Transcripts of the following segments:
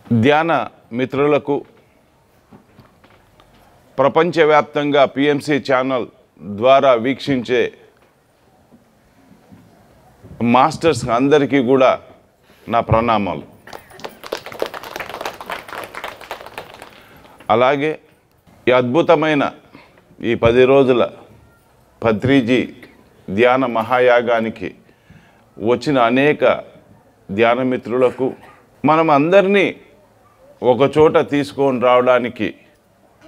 ధ్యాన మిత్రులకు ప్రపంచవ్యాప్తంగా పిఎంసి ఛానల్ ద్వారా వీక్షించే మాస్టర్స్ అందరికీ కూడా నా ప్రణామాలు. అలాగే ఈ అద్భుతమైన ఈ 10 రోజుల పత్రిజీ ధ్యాన మహాయాగానికి వచ్చిన అనేక ధ్యాన మిత్రులకు మనం అందరినీ ఒక చోట తీసుకొని రావడానికి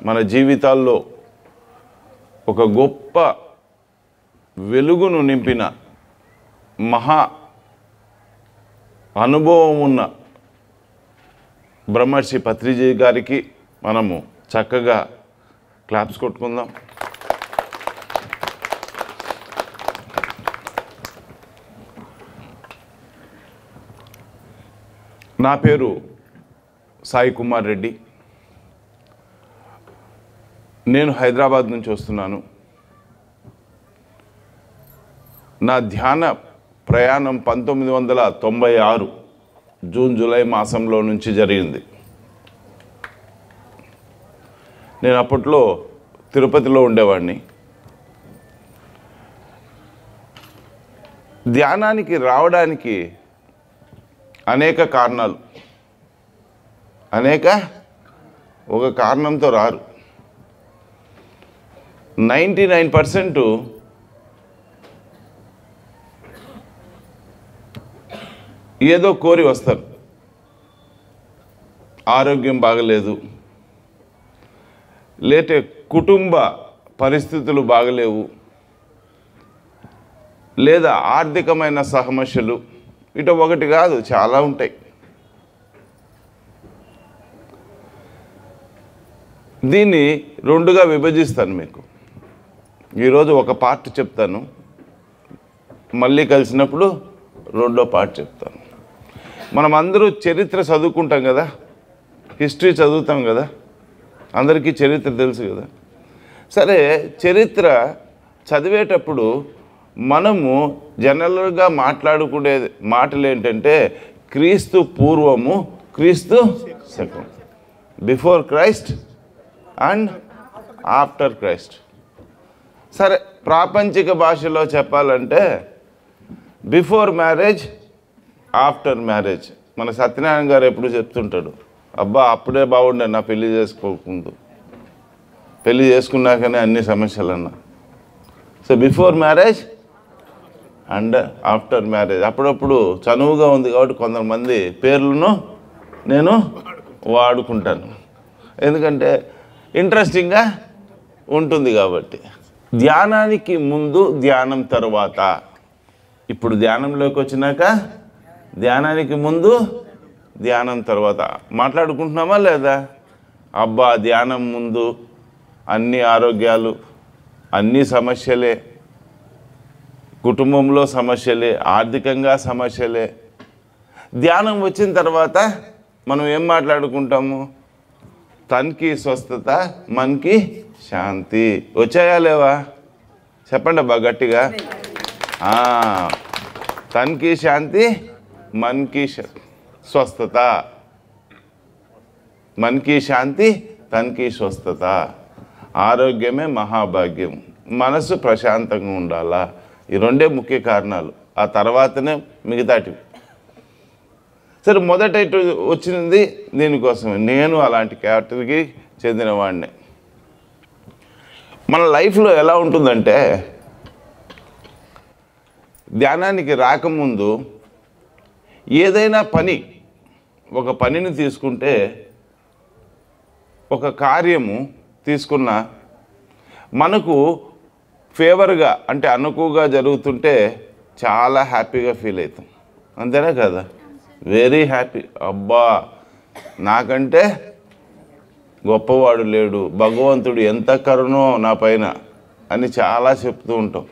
మన జీవితాల్లో ఒక గొప్ప వెలుగును నింపిన మహా అనుభవం ఉన్న బ్రహ్మర్షి పత్రిజీ గారికి మనము చక్కగా క్లాప్స్ కొట్టుకుందాం. నా పేరు సాయి కుమార్ రెడ్డి. నేను హైదరాబాద్ నుంచి వస్తున్నాను. నా ధ్యాన ప్రయాణం 1996 జూన్ జూలై మాసంలో నుంచి జరిగింది. నేను అప్పట్లో తిరుపతిలో ఉండేవాడిని. ధ్యానానికి రావడానికి అనేక కారణాలు, ఒక కారణంతో రారు. 99% ఏదో కోరి వస్తారు. ఆరోగ్యం బాగలేదు, లేతే కుటుంబ పరిస్థితులు బాగలేవు, లేదా ఆర్థికమైన సమస్యలు, ఇటు ఒకటి కాదు చాలా ఉంటాయి. దీన్ని 2గా విభజిస్తాను. మీకు ఈరోజు ఒక పార్ట్ చెప్తాను, మళ్ళీ కలిసినప్పుడు 2వ పార్ట్ చెప్తాను. మనం అందరూ చరిత్ర చదువుకుంటాం కదా, హిస్టరీ చదువుతాం కదా, అందరికీ చరిత్ర తెలుసు కదా. సరే, చరిత్ర చదివేటప్పుడు మనము జనరల్గా మాట్లాడుకునే మాటలు ఏంటంటే క్రీస్తు పూర్వము, క్రీస్తు second, before Christ and after Christ. సరే, ప్రాపంచిక భాషలో చెప్పాలంటే బిఫోర్ మ్యారేజ్, ఆఫ్టర్ మ్యారేజ్. మన సత్యనారాయణ గారు ఎప్పుడు చెప్తుంటాడు, అబ్బా అప్పుడే బాగుండే నా పెళ్లి చేసుకోకుండా, పెళ్లి చేసుకున్నాకనే అన్ని సమస్యలు అన్నా. So before marriage and after marriage. అప్పుడప్పుడు చనువుగా ఉంది కాబట్టి కొంతమంది పేర్లను నేను వాడుకుంటాను, ఎందుకంటే ఇంట్రెస్టింగ్గా ఉంటుంది కాబట్టి. ధ్యానానికి ముందు, ధ్యానం తర్వాత. ఇప్పుడు ధ్యానంలోకి వచ్చినాక ధ్యానానికి ముందు, ధ్యానం తర్వాత మాట్లాడుకుంటున్నామా లేదా? అబ్బా ధ్యానం ముందు అన్ని ఆరోగ్యాలు, అన్ని సమస్యలే, కుటుంబంలో సమస్యలే, ఆర్థికంగా సమస్యలే. ధ్యానం వచ్చిన తర్వాత మనం ఏం మాట్లాడుకుంటాము? తన్కి స్వస్థత, మన్కి శాంతి. వచ్చాయా లేవా? చెప్పండి అబ్బా గట్టిగా. తన్కి శాంతి, మన్కి స్వస్థత. మన్కి శాంతి, తన్కి స్వస్థత. ఆరోగ్యమే మహాభాగ్యం. మనసు ప్రశాంతంగా ఉండాలా. ఈ 2 ముఖ్య కారణాలు. ఆ తర్వాతనే మిగతాటివి. సరే, మొదట ఇటు వచ్చింది దీనికోసమే. నేను అలాంటి కేటగిరీకి చెందినవాడిని. మన లైఫ్లో ఎలా ఉంటుందంటే, ధ్యానానికి రాకముందు ఏదైనా ఒక పనిని తీసుకుంటే, ఒక కార్యము తీసుకున్న మనకు ఫేవర్గా అంటే అనుకువగా జరుగుతుంటే చాలా హ్యాపీగా ఫీల్ అవుతాం. అంతేనా కదా? Very happy. అబ్బా నాకంటే గొప్పవాడు లేడు, భగవంతుడు ఎంత కరుణో నా పైన అని చాలా చెప్తూ ఉంటాం.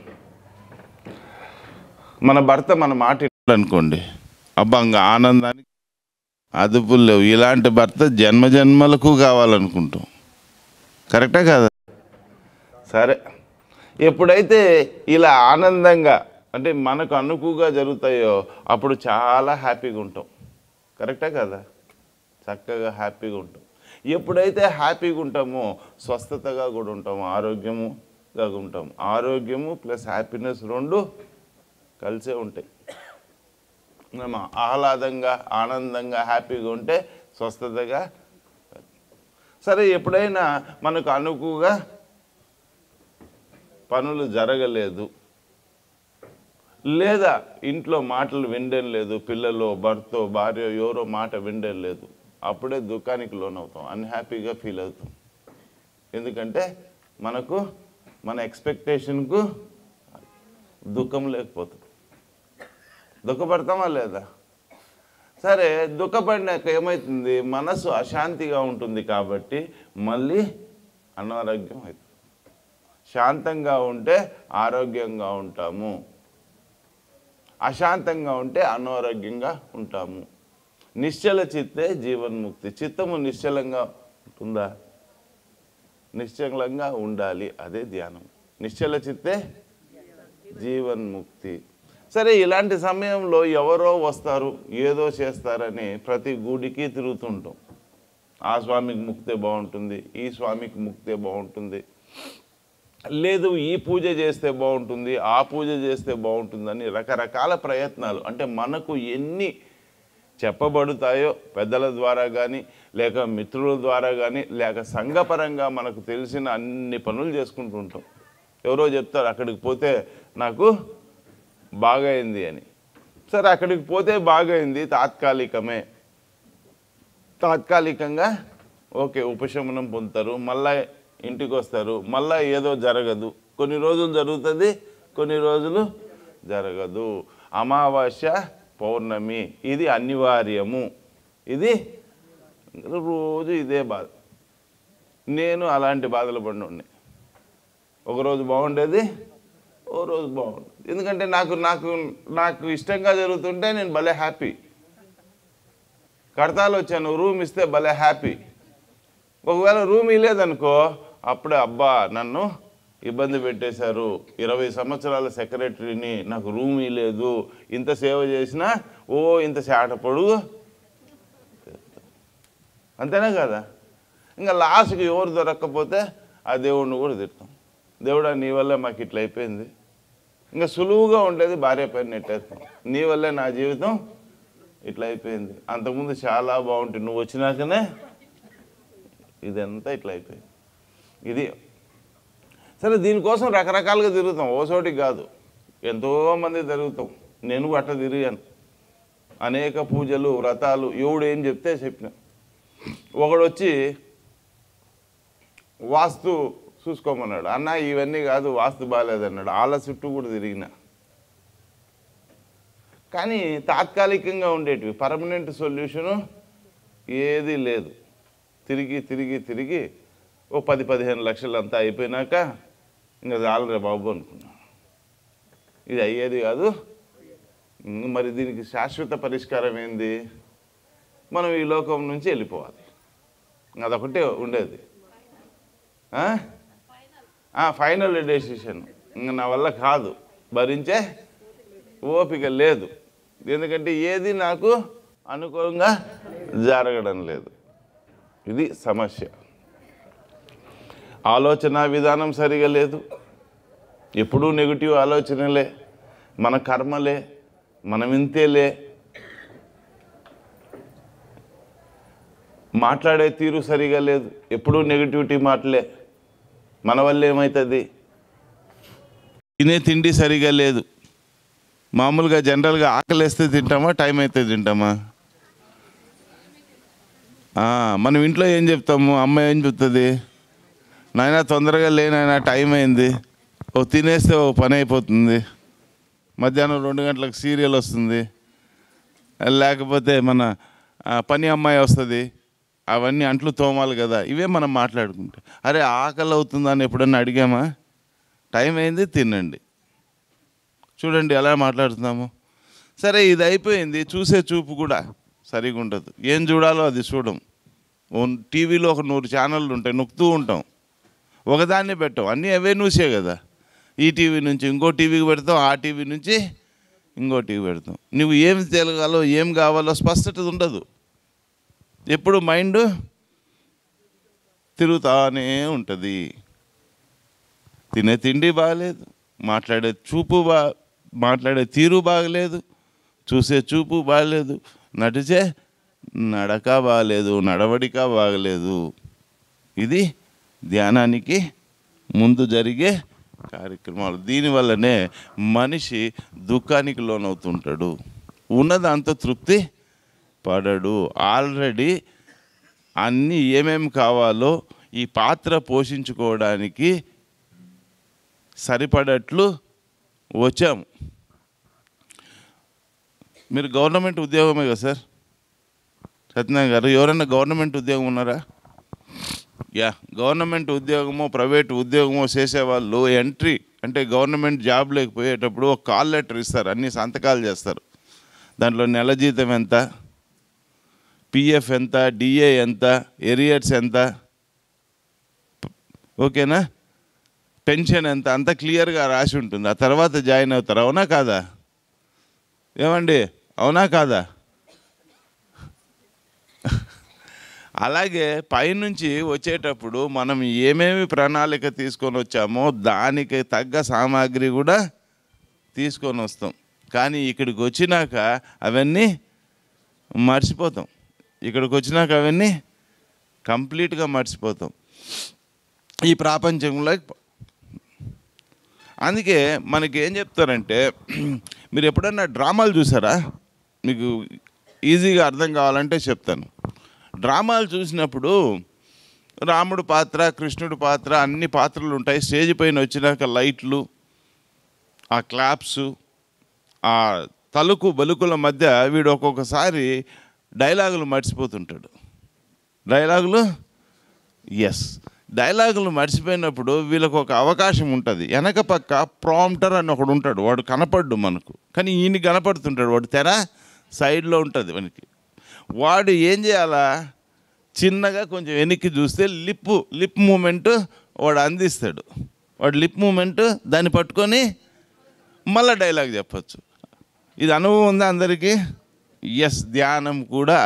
మన భర్త మన మాట అనుకోండి, అబ్బా ఇంకా ఆనందానికి అదుపులు లేవు. ఇలాంటి భర్త జన్మజన్మలకు కావాలనుకుంటాం. కరెక్టా కదా? సరే, ఎప్పుడైతే ఇలా ఆనందంగా అంటే మనకు అనుకువగా జరుగుతాయో అప్పుడు చాలా హ్యాపీగా ఉంటాం. కరెక్టా కదా? చక్కగా హ్యాపీగా ఉంటాం. ఎప్పుడైతే హ్యాపీగా ఉంటామో స్వస్థతగా కూడా ఉంటాము, ఆరోగ్యముగా ఉంటాము. ఆరోగ్యము ప్లస్ హ్యాపీనెస్ రెండు కలిసే ఉంటాయి. మనం ఆహ్లాదంగా ఆనందంగా హ్యాపీగా ఉంటే స్వస్థతగా. సరే, ఎప్పుడైనా మనకు అనుకువగా పనులు జరగలేదు, లేదా ఇంట్లో మాటలు వినడం లేదు, పిల్లలు భర్త భార్య ఎవరో మాట వినడం లేదు, అప్పుడే దుఃఖానికి లోనవుతాం, అన్హ్యాపీగా ఫీల్ అవుతాం. ఎందుకంటే మనకు మన ఎక్స్పెక్టేషన్కు దుఃఖం లేకపోతుంది. దుఃఖపడతామా లేదా? సరే, దుఃఖపడినాక ఏమవుతుంది? మనసు అశాంతిగా ఉంటుంది కాబట్టి మళ్ళీ అనారోగ్యం అవుతుంది. శాంతంగా ఉంటే ఆరోగ్యంగా ఉంటాము, అశాంతంగా ఉంటే అనారోగ్యంగా ఉంటాము. నిశ్చల చిత్తే జీవన్ముక్తి. చిత్తము నిశ్చలంగా ఉంటుందా? నిశ్చలంగా ఉండాలి, అదే ధ్యానం. నిశ్చల చిత్తే జీవన్ముక్తి. సరే, ఇలాంటి సమయంలో ఎవరో వస్తారు, ఏదో చేస్తారని ప్రతి గుడికి తిరుగుతుంటాం. ఆ స్వామికి ముక్తే బాగుంటుంది, ఈ స్వామికి ముక్తే బాగుంటుంది, లేదు ఈ పూజ చేస్తే బాగుంటుంది, ఆ పూజ చేస్తే బాగుంటుందని రకరకాల ప్రయత్నాలు. అంటే మనకు ఎన్ని చెప్పబడుతాయో పెద్దల ద్వారా కానీ, లేక మిత్రుల ద్వారా కానీ, లేక సంఘపరంగా మనకు తెలిసిన అన్ని పనులు చేసుకుంటూ ఉంటాం. ఎవరో చెప్తారు అక్కడికి పోతే నాకు బాగైంది అని. సరే, అక్కడికి పోతే బాగైంది, తాత్కాలికమే. తాత్కాలికంగా ఓకే, ఉపశమనం పొందుతారు, మళ్ళీ ఇంటికి వస్తారు, మళ్ళీ ఏదో జరగదు. కొన్ని రోజులు జరుగుతుంది, కొన్ని రోజులు జరగదు. అమావాస్య పౌర్ణమి ఇది అనివార్యము. ఇది రోజు ఇదే బాధ. నేను అలాంటి బాధలు పడి ఉన్నాయి. ఒకరోజు బాగుండేది, ఓ రోజు బాగుండేది. ఎందుకంటే నాకు నాకు నాకు ఇష్టంగా జరుగుతుంటే నేను భలే హ్యాపీ. కడతాలు వచ్చాను, రూమ్ ఇస్తే భలే హ్యాపీ. ఒకవేళ రూమ్ ఇవ్వలేదనుకో, అప్పుడే అబ్బా నన్ను ఇబ్బంది పెట్టేశారు, 20 సంవత్సరాల సెక్రటరీని, నాకు రూమ్ ఇవ్వలేదు, ఇంత సేవ చేసినా ఓ ఇంత శాట పొడుగు. అంతేనా కదా? ఇంకా లాస్ట్కి ఎవరు దొరక్కపోతే ఆ దేవుడిని కూడా తిడతాం. దేవుడా నీ వల్లే మాకు ఇట్లా అయిపోయింది. ఇంకా సులువుగా ఉండేది భార్య పైన నెట్టేస్తాం. నీ వల్లే నా జీవితం ఇట్లా అయిపోయింది, అంతకుముందు చాలా బాగుంటుంది, నువ్వు వచ్చినాకనే ఇదంతా ఇట్లా అయిపోయింది. ఇది సరే, దీనికోసం రకరకాలుగా తిరుగుతాం, ఓసోటికి కాదు, ఎంతోమంది తిరుగుతాం. నేను అట్లా తిరిగాను. అనేక పూజలు వ్రతాలు, ఎవడు ఏం చెప్తే చెప్పిన. ఒకడు వచ్చి వాస్తు చూసుకోమన్నాడు, అన్న ఇవన్నీ కాదు వాస్తు బాగాలేదన్నాడు. వాళ్ళ చుట్టూ కూడా తిరిగిన. కానీ తాత్కాలికంగా ఉండేటివి, పర్మనెంట్ సొల్యూషను ఏది లేదు. తిరిగి తిరిగి తిరిగి ఓ 10-15 లక్షలు అంతా అయిపోయినాక ఇంకా చాలరే బాబు అనుకున్నాను. ఇది అయ్యేది కాదు. మరి దీనికి శాశ్వత పరిష్కారం ఏంది? మనం ఈ లోకం నుంచి వెళ్ళిపోవాలి, అదొకటే ఉండేది. Final decision. ఇంకా నా వల్ల కాదు, భరించే ఓపిక లేదు. ఎందుకంటే ఏది నాకు అనుకూలంగా జరగడం లేదు. ఇది సమస్య. ఆలోచన విధానం సరిగా లేదు, ఎప్పుడూ నెగిటివ్ ఆలోచనలే, మన కర్మలే, మనం ఇంతేలే, మాట్లాడే తీరు సరిగా లేదు, ఎప్పుడూ నెగిటివిటీ మాటలే, మన వల్ల ఏమవుతుంది, తినే తిండి సరిగా లేదు. మామూలుగా జనరల్గా ఆకలేస్తే తింటామా, టైం అయితే తింటామా? మనం ఇంట్లో ఏం చెప్తాము, అమ్మ ఏం చెప్తుంది, నాయన తొందరగా లేనైనా టైం అయింది, ఓ తినేస్తే ఓ పని అయిపోతుంది, మధ్యాహ్నం 2 గంటలకు సీరియల్ వస్తుంది, లేకపోతే మన పని అమ్మాయి వస్తుంది, అవన్నీ అంట్లు తోమాలి కదా, ఇవే మనం మాట్లాడుకుంటే. అరే ఆకలి అవుతుందని ఎప్పుడన్నా అడిగామా? టైం అయింది తినండి. చూడండి ఎలా మాట్లాడుతున్నాము. సరే, ఇది అయిపోయింది, చూసే చూపు కూడా సరిగా ఉండదు, ఏం చూడాలో అది చూడం. టీవీలో ఒక 100 ఛానళ్ళు ఉంటాయి, నొక్కుతూ ఉంటాం, ఒకదాన్ని పెట్టాం, అన్నీ అవే న్యూసే కదా. ఈ టీవీ నుంచి ఇంకో టీవీకి పెడతాం, ఆ టీవీ నుంచి ఇంకో టీవీ పెడతాం. నువ్వు ఏం తెలియాలో ఏం కావాలో స్పష్టత ఉండదు. ఎప్పుడు మైండ్ తిరుగుతానే ఉంటుంది. తినే తిండి బాగలేదు, మాట్లాడే తీరు బాగలేదు, చూసే చూపు బాగలేదు, నడిచే నడక బాగలేదు, నడవడిక బాగలేదు. ఇది ధ్యానానికి ముందు జరిగే కార్యక్రమాలు. దీనివల్లనే మనిషి దుఃఖానికి లోనవుతుంటాడు, ఉన్నదాంతో తృప్తి పడడు. ఆల్రెడీ అన్నీ ఏమేమి కావాలో ఈ పాత్ర పోషించుకోవడానికి సరిపడట్లు వచ్చాము. మీరు గవర్నమెంట్ ఉద్యోగమే కదా సార్ సత్యనారాయణ గారు? ఎవరైనా గవర్నమెంట్ ఉద్యోగం ఉన్నారా? గవర్నమెంట్ ఉద్యోగమో ప్రైవేట్ ఉద్యోగమో చేసేవాళ్ళు ఎంట్రీ అంటే గవర్నమెంట్ జాబ్ లేకపోయేటప్పుడు ఒక కాల్ లెటర్ ఇస్తారు, అన్ని సంతకాలు చేస్తారు. దాంట్లో నెల జీతం ఎంత, పిఎఫ్ ఎంత, డిఏ ఎంత, ఎరియర్స్ ఎంత, ఓకేనా, పెన్షన్ ఎంత, అంత క్లియర్గా రాసి ఉంటుంది. ఆ తర్వాత జాయిన్ అవుతారు. అవునా కాదా? ఏమండి, అవునా కాదా? అలాగే పైనుంచి వచ్చేటప్పుడు మనం ఏమేమి ప్రణాళిక తీసుకొని వచ్చామో దానికి తగ్గ సామాగ్రి కూడా తీసుకొని వస్తాం. కానీ ఇక్కడికి వచ్చినాక అవన్నీ మర్చిపోతాం. అవన్నీ కంప్లీట్గా మర్చిపోతాం ఈ ప్రపంచంలో. అందుకే మనకి ఏం చెప్తారంటే, మీరు ఎప్పుడన్నా డ్రామాలు చూసారా? మీకు ఈజీగా అర్థం కావాలంటే చెప్తాను. డ్రామాలు చూసినప్పుడు రాముడు పాత్ర, కృష్ణుడు పాత్ర, అన్ని పాత్రలు ఉంటాయి. స్టేజ్ పైన వచ్చినాక లైట్లు, ఆ క్లాప్స్, ఆ తలుకు బలుకుల మధ్య వీడు ఒక్కొక్కసారి డైలాగులు మర్చిపోతుంటాడు. డైలాగులు మర్చిపోయినప్పుడు వీళ్ళకు ఒక అవకాశం ఉంటుంది. వెనక పక్క ప్రాంప్టర్ అని ఒకడు ఉంటాడు, వాడు కనపడ్డు మనకు, కానీ ఈయన కనపడుతుంటాడు. వాడు తెర సైడ్లో ఉంటుంది మనకి. వాడు ఏం చేయాలా, చిన్నగా కొంచెం వెనక్కి చూస్తే లిప్ మూమెంట్ వాడు అందిస్తాడు. వాడు లిప్ మూమెంట్ దాన్ని పట్టుకొని మళ్ళీ డైలాగ్ చెప్పచ్చు. ఇది అనుభవం ఉందా అందరికీ? ధ్యానం కూడా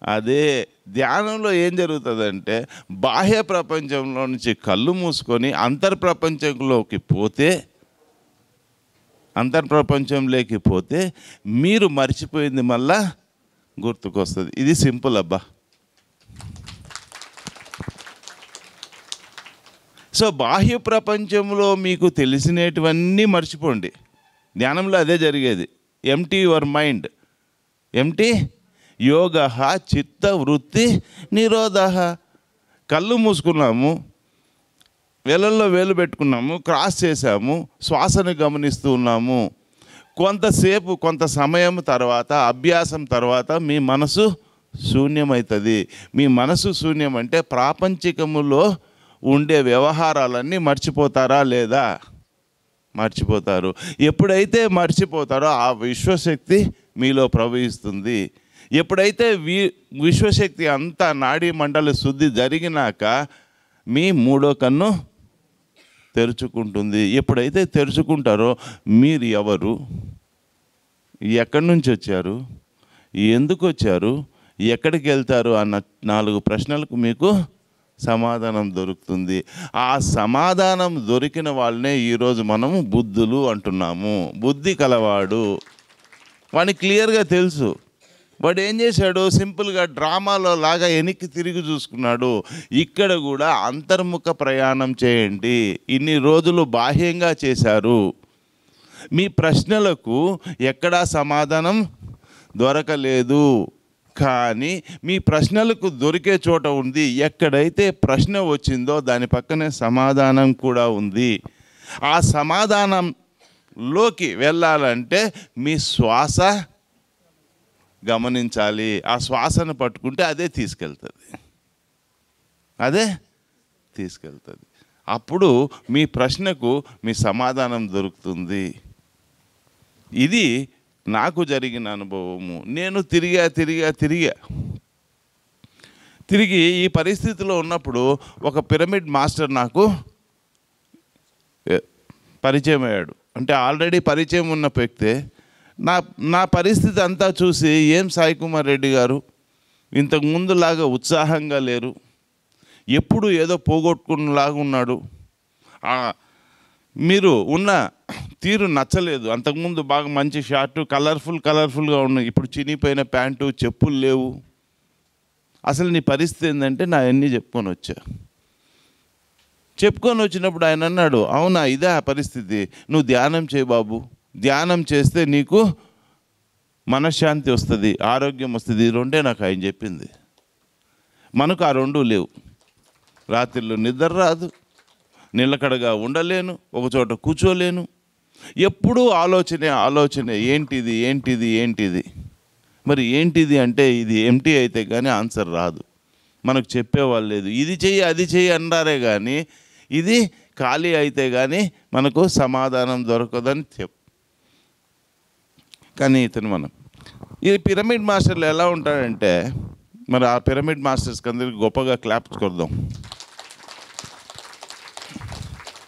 అదే. ధ్యానంలో ఏం జరుగుతుందంటే, బాహ్య ప్రపంచంలో నుంచి కళ్ళు మూసుకొని అంతర్ప్రపంచంలోకి పోతే మీరు మర్చిపోయింది మళ్ళా గుర్తుకొస్తుంది. ఇది సింపుల్ అబ్బా. సో బాహ్య ప్రపంచంలో మీకు తెలిసినటువన్నీ మర్చిపోండి. ధ్యానంలో అదే జరిగేది. Empty your mind. యోగ చిత్త వృత్తి నిరోధ. కళ్ళు మూసుకున్నాము, వేలల్లో వేలు పెట్టుకున్నాము, క్రాస్ చేసాము, శ్వాసను గమనిస్తూ ఉన్నాము. కొంత సమయం తర్వాత, అభ్యాసం తర్వాత మీ మనసు శూన్యమవుతుంది. మీ మనసు శూన్యం అంటే ప్రాపంచికములో ఉండే వ్యవహారాలన్నీ మర్చిపోతారా లేదా? మర్చిపోతారు. ఎప్పుడైతే మర్చిపోతారో ఆ విశ్వశక్తి మీలో ప్రవహిస్తుంది. ఎప్పుడైతే విశ్వశక్తి అంతా నాడీ మండలి శుద్ధి జరిగినాక మీ మూడో కన్ను తెరుచుకుంటుంది. ఎప్పుడైతే తెరుచుకుంటారో మీరు ఎవరు, ఎక్కడి నుంచి వచ్చారు, ఎందుకు వచ్చారు, ఎక్కడికి వెళ్తారు అన్న 4 ప్రశ్నలకు మీకు సమాధానం దొరుకుతుంది. ఆ సమాధానం దొరికిన వాళ్ళనే ఈరోజు మనము బుద్ధులు అంటున్నాము. బుద్ధి కలవాడు, వాడికి క్లియర్గా తెలుసు. వాడు ఏం చేశాడు, సింపుల్గా డ్రామాలో లాగా వెనక్కి తిరిగి చూసుకున్నాడు. ఇక్కడ కూడా అంతర్ముఖ ప్రయాణం చేయండి. ఇన్ని రోజులు బాహ్యంగా చేశారు, మీ ప్రశ్నలకు ఎక్కడా సమాధానం దొరకలేదు. కానీ మీ ప్రశ్నలకు దొరికే చోట ఉంది. ఎక్కడైతే ప్రశ్న వచ్చిందో దాని పక్కనే సమాధానం కూడా ఉంది. ఆ సమాధానంలోకి వెళ్ళాలంటే మీ శ్వాస గమనించాలి. ఆ శ్వాసను పట్టుకుంటే అదే తీసుకెళ్తుంది. అప్పుడు మీ ప్రశ్నకు మీ సమాధానం దొరుకుతుంది. ఇది నాకు జరిగిన అనుభవము. నేను తిరిగి ఈ పరిస్థితిలో ఉన్నప్పుడు ఒక పిరమిడ్ మాస్టర్ నాకు పరిచయం అయ్యాడు. అంటే ఆల్రెడీ పరిచయం ఉన్న వ్యక్తే, నా నా పరిస్థితి అంతా చూసి ఏం సాయి కుమార్ రెడ్డి గారు ఇంతకు ముందులాగా ఉత్సాహంగా లేరు, ఎప్పుడు ఏదో పోగొట్టుకున్నలాగా ఉన్నాడు, మీరు ఉన్న తీరు నచ్చలేదు. అంతకుముందు బాగా మంచి షార్టు కలర్ఫుల్గా ఉన్నాయి, ఇప్పుడు చినిపోయిన ప్యాంటు, చెప్పులు లేవు. అసలు నీ పరిస్థితి ఏంటంటే నా అన్నీ చెప్పుకొని వచ్చినప్పుడు ఆయన అన్నాడు, అవునా ఇదే ఆ పరిస్థితి, నువ్వు ధ్యానం చేయి బాబు, ధ్యానం చేస్తే నీకు మనశ్శాంతి వస్తుంది, ఆరోగ్యం వస్తుంది. ఈ రెండే నాకు ఆయన చెప్పింది. మనకు ఆ రెండూ లేవు. రాత్రిలో నిద్ర రాదు, నిలకడగా ఉండలేను, ఒకచోట కూర్చోలేను, ఎప్పుడూ ఆలోచనే ఏంటిది. మరి ఏంటిది అంటే ఇది ఎంటీ అయితే కానీ ఆన్సర్ రాదు. మనకు చెప్పేవాళ్ళు లేదు, ఇది చెయ్యి అది చెయ్యి అన్నారే కానీ ఇది ఖాళీ అయితే కానీ మనకు సమాధానం దొరకదని కానీ మనం ఈ పిరమిడ్ మాస్టర్లు ఎలా ఉంటారంటే, మరి ఆ పిరమిడ్ మాస్టర్స్కి అందరికి గొప్పగా క్లాప్స్ కొడదాం.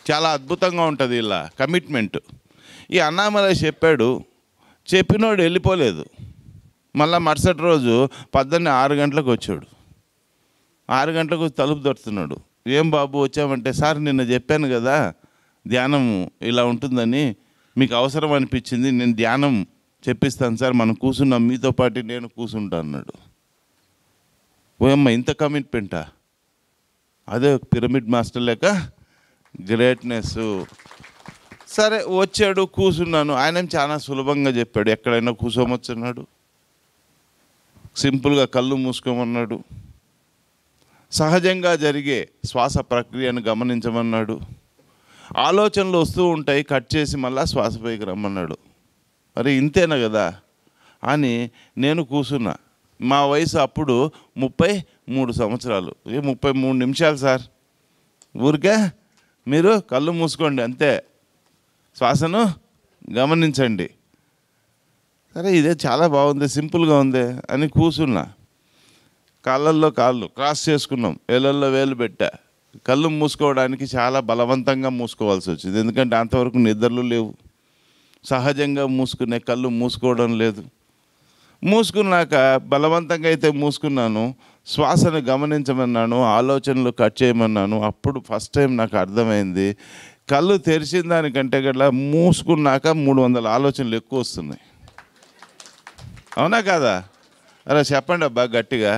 చాలా అద్భుతంగా ఉంటుంది ఇలా కమిట్మెంట్. ఈ అన్నామలై చెప్పినోడు వెళ్ళిపోలేదు. మళ్ళీ మరుసటి రోజు 6 గంటలకు వచ్చాడు. 6 గంటలకు తలుపు తడుతున్నాడు. ఏం బాబు వచ్చామంటే, సార్ నిన్న చెప్పాను కదా ధ్యానం ఇలా ఉంటుందని, మీకు అవసరం అనిపించింది, నేను ధ్యానం చెప్పిస్తాను సార్, మనం కూర్చున్నాం, మీతో పాటు నేను కూర్చుంటా అన్నాడు. ఓయమ్మ ఇంత కమిట్మెంటా? అదే పిరమిడ్ మాస్టర్ లేక గ్రేట్నెస్. సరే వచ్చాడు, కూర్చున్నాను. ఆయన చాలా సులభంగా చెప్పాడు, ఎక్కడైనా కూర్చోమొచ్చున్నాడు, సింపుల్గా కళ్ళు మూసుకోమన్నాడు, సహజంగా జరిగే శ్వాస ప్రక్రియను గమనించమన్నాడు, ఆలోచనలు వస్తూ ఉంటాయి కట్ చేసి మళ్ళీ శ్వాస పైకి రమ్మన్నాడు. అరే ఇంతేనా కదా అని నేను కూర్చున్నా. మా వయసు అప్పుడు 33 సంవత్సరాలు. 33 నిమిషాలు సార్, ఊరికే మీరు కళ్ళు మూసుకోండి అంతే, శ్వాసను గమనించండి. సరే ఇదే చాలా బాగుంది, సింపుల్గా ఉంది అని కూర్చున్నా. కాళ్ళల్లో కాళ్ళు క్రాస్ చేసుకున్నాం, వేలల్లో వేలు పెట్టా. కళ్ళు మూసుకోవడానికి చాలా బలవంతంగా మూసుకోవాల్సి వచ్చింది, ఎందుకంటే అంతవరకు నిద్రలు లేవు. సహజంగా మూసుకునే కళ్ళు మూసుకోవడం లేదు. మూసుకున్నాక బలవంతంగా అయితే మూసుకున్నాను, శ్వాసను గమనించమన్నాను, ఆలోచనలు కట్ చేయమన్నాను. అప్పుడు ఫస్ట్ టైం నాకు అర్థమైంది, కళ్ళు తెరిచిన దానికంటే గట్లా మూసుకున్నాక 300 ఆలోచనలు ఎక్కువ వస్తున్నాయి. అవునా కాదా? అలా చెప్పండి అబ్బా గట్టిగా,